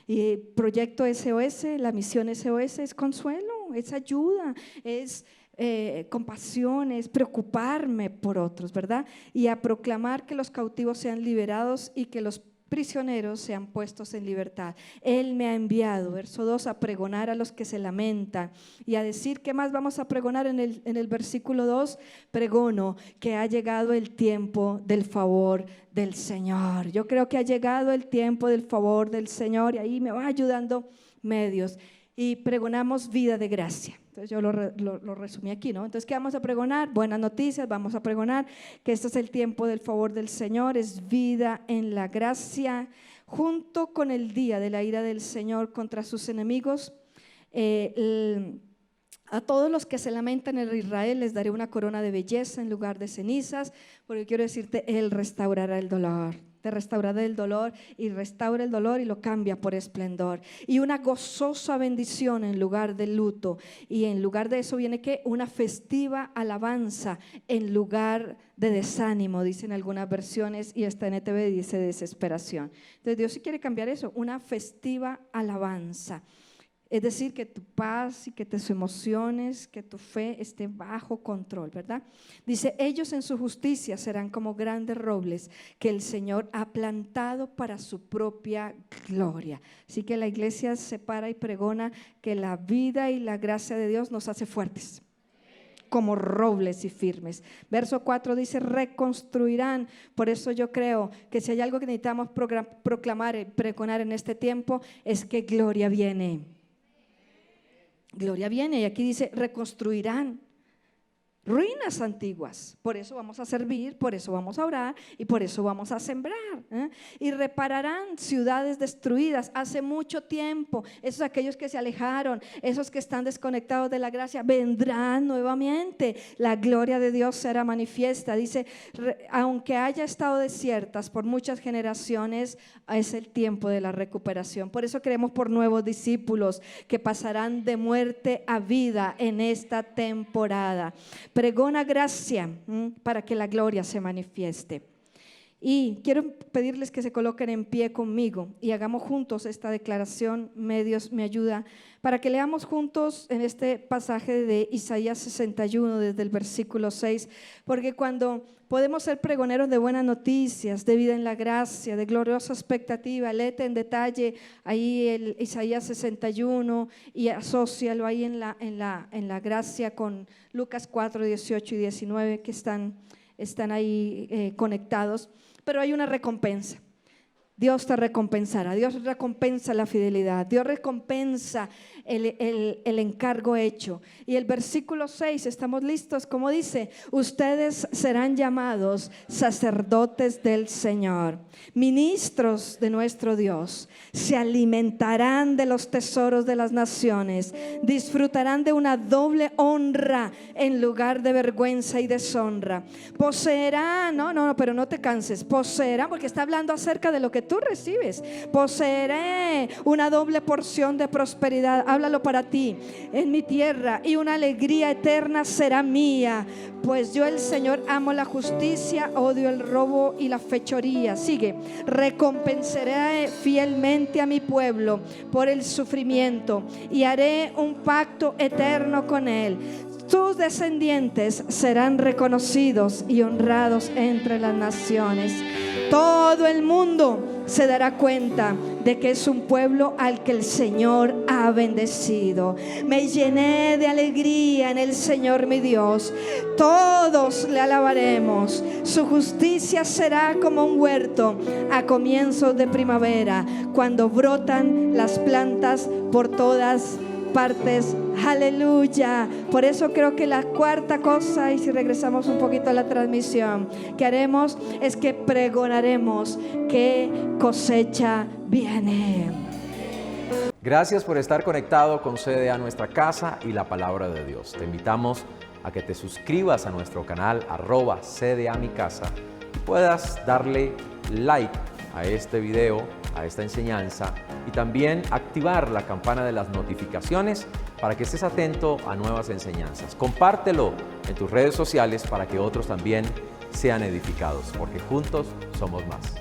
Speaker 2: Y el proyecto SOS, la misión SOS es consuelo, es ayuda, es compasión, es preocuparme por otros, ¿verdad? Y a proclamar que los cautivos sean liberados y que los prisioneros sean puestos en libertad. Él me ha enviado, verso 2, a pregonar a los que se lamentan y a decir, ¿qué más vamos a pregonar en el versículo 2? Pregono que ha llegado el tiempo del favor del Señor. Yo creo que ha llegado el tiempo del favor del Señor y ahí me va ayudando medios y pregonamos vida de gracia. Entonces yo lo resumí aquí, ¿no? Entonces, ¿qué vamos a pregonar? Buenas noticias, vamos a pregonar que este es el tiempo del favor del Señor, es vida en la gracia, junto con el día de la ira del Señor contra sus enemigos. A todos los que se lamentan en Israel les daré una corona de belleza en lugar de cenizas, porque quiero decirte, Él restaurará el dolor. Te restaurará el dolor y restaura el dolor y lo cambia por esplendor. Y una gozosa bendición en lugar de luto. Y en lugar de eso viene ¿qué? Una festiva alabanza en lugar de desánimo, dicen algunas versiones, y esta NTV dice desesperación. Entonces Dios sí quiere cambiar eso, una festiva alabanza. Es decir, que tu paz y que tus emociones, que tu fe esté bajo control, ¿verdad? Dice, ellos en su justicia serán como grandes robles que el Señor ha plantado para su propia gloria. Así que la iglesia se para y pregona que la vida y la gracia de Dios nos hace fuertes, como robles y firmes. Verso 4 dice, reconstruirán. Por eso yo creo que si hay algo que necesitamos proclamar y pregonar en este tiempo, es que gloria viene. Gloria viene, y aquí dice, reconstruirán ruinas antiguas. Por eso vamos a servir, por eso vamos a orar y por eso vamos a sembrar, y repararán ciudades destruidas hace mucho tiempo. Esos aquellos que se alejaron, esos que están desconectados de la gracia, vendrán nuevamente. La gloria de Dios será manifiesta. Dice, aunque haya estado desiertas por muchas generaciones, es el tiempo de la recuperación. Por eso queremos por nuevos discípulos que pasarán de muerte a vida en esta temporada. Pregona gracia para que la gloria se manifieste. Y quiero pedirles que se coloquen en pie conmigo y hagamos juntos esta declaración. Dios me ayuda para que leamos juntos en este pasaje de Isaías 61 desde el versículo 6, porque cuando podemos ser pregoneros de buenas noticias, de vida en la gracia, de gloriosa expectativa, léete en detalle ahí el Isaías 61 y asócialo ahí en la gracia con Lucas 4, 18 y 19 que están ahí conectados. Pero hay una recompensa. Dios te recompensará, Dios recompensa la fidelidad, Dios recompensa el encargo hecho. Y el versículo 6, ¿estamos listos? Como dice, ustedes serán llamados sacerdotes del Señor, ministros de nuestro Dios, se alimentarán de los tesoros de las naciones, disfrutarán de una doble honra en lugar de vergüenza y deshonra, poseerán, pero no te canses, poseerán, porque está hablando acerca de lo que tú recibes, poseeré una doble porción de prosperidad, háblalo para ti, en mi tierra, y una alegría eterna será mía, pues yo el Señor amo la justicia, odio el robo y la fechoría. Sigue, recompensaré fielmente a mi pueblo por el sufrimiento y haré un pacto eterno con él. Tus descendientes serán reconocidos y honrados entre las naciones. Todo el mundo se dará cuenta de que es un pueblo al que el Señor ha bendecido. Me llené de alegría en el Señor mi Dios. Todos le alabaremos. Su justicia será como un huerto a comienzos de primavera, cuando brotan las plantas por todas partes. Aleluya. Por eso creo que la cuarta cosa, y si regresamos un poquito a la transmisión, que haremos es que pregonaremos que cosecha viene.
Speaker 1: Gracias por estar conectado con CDA Nuestra Casa y la Palabra de Dios. Te invitamos a que te suscribas a nuestro canal @CDA Mi Casa y puedas darle like a este video, a esta enseñanza, y también activar la campana de las notificaciones para que estés atento a nuevas enseñanzas. Compártelo en tus redes sociales para que otros también sean edificados, porque juntos somos más.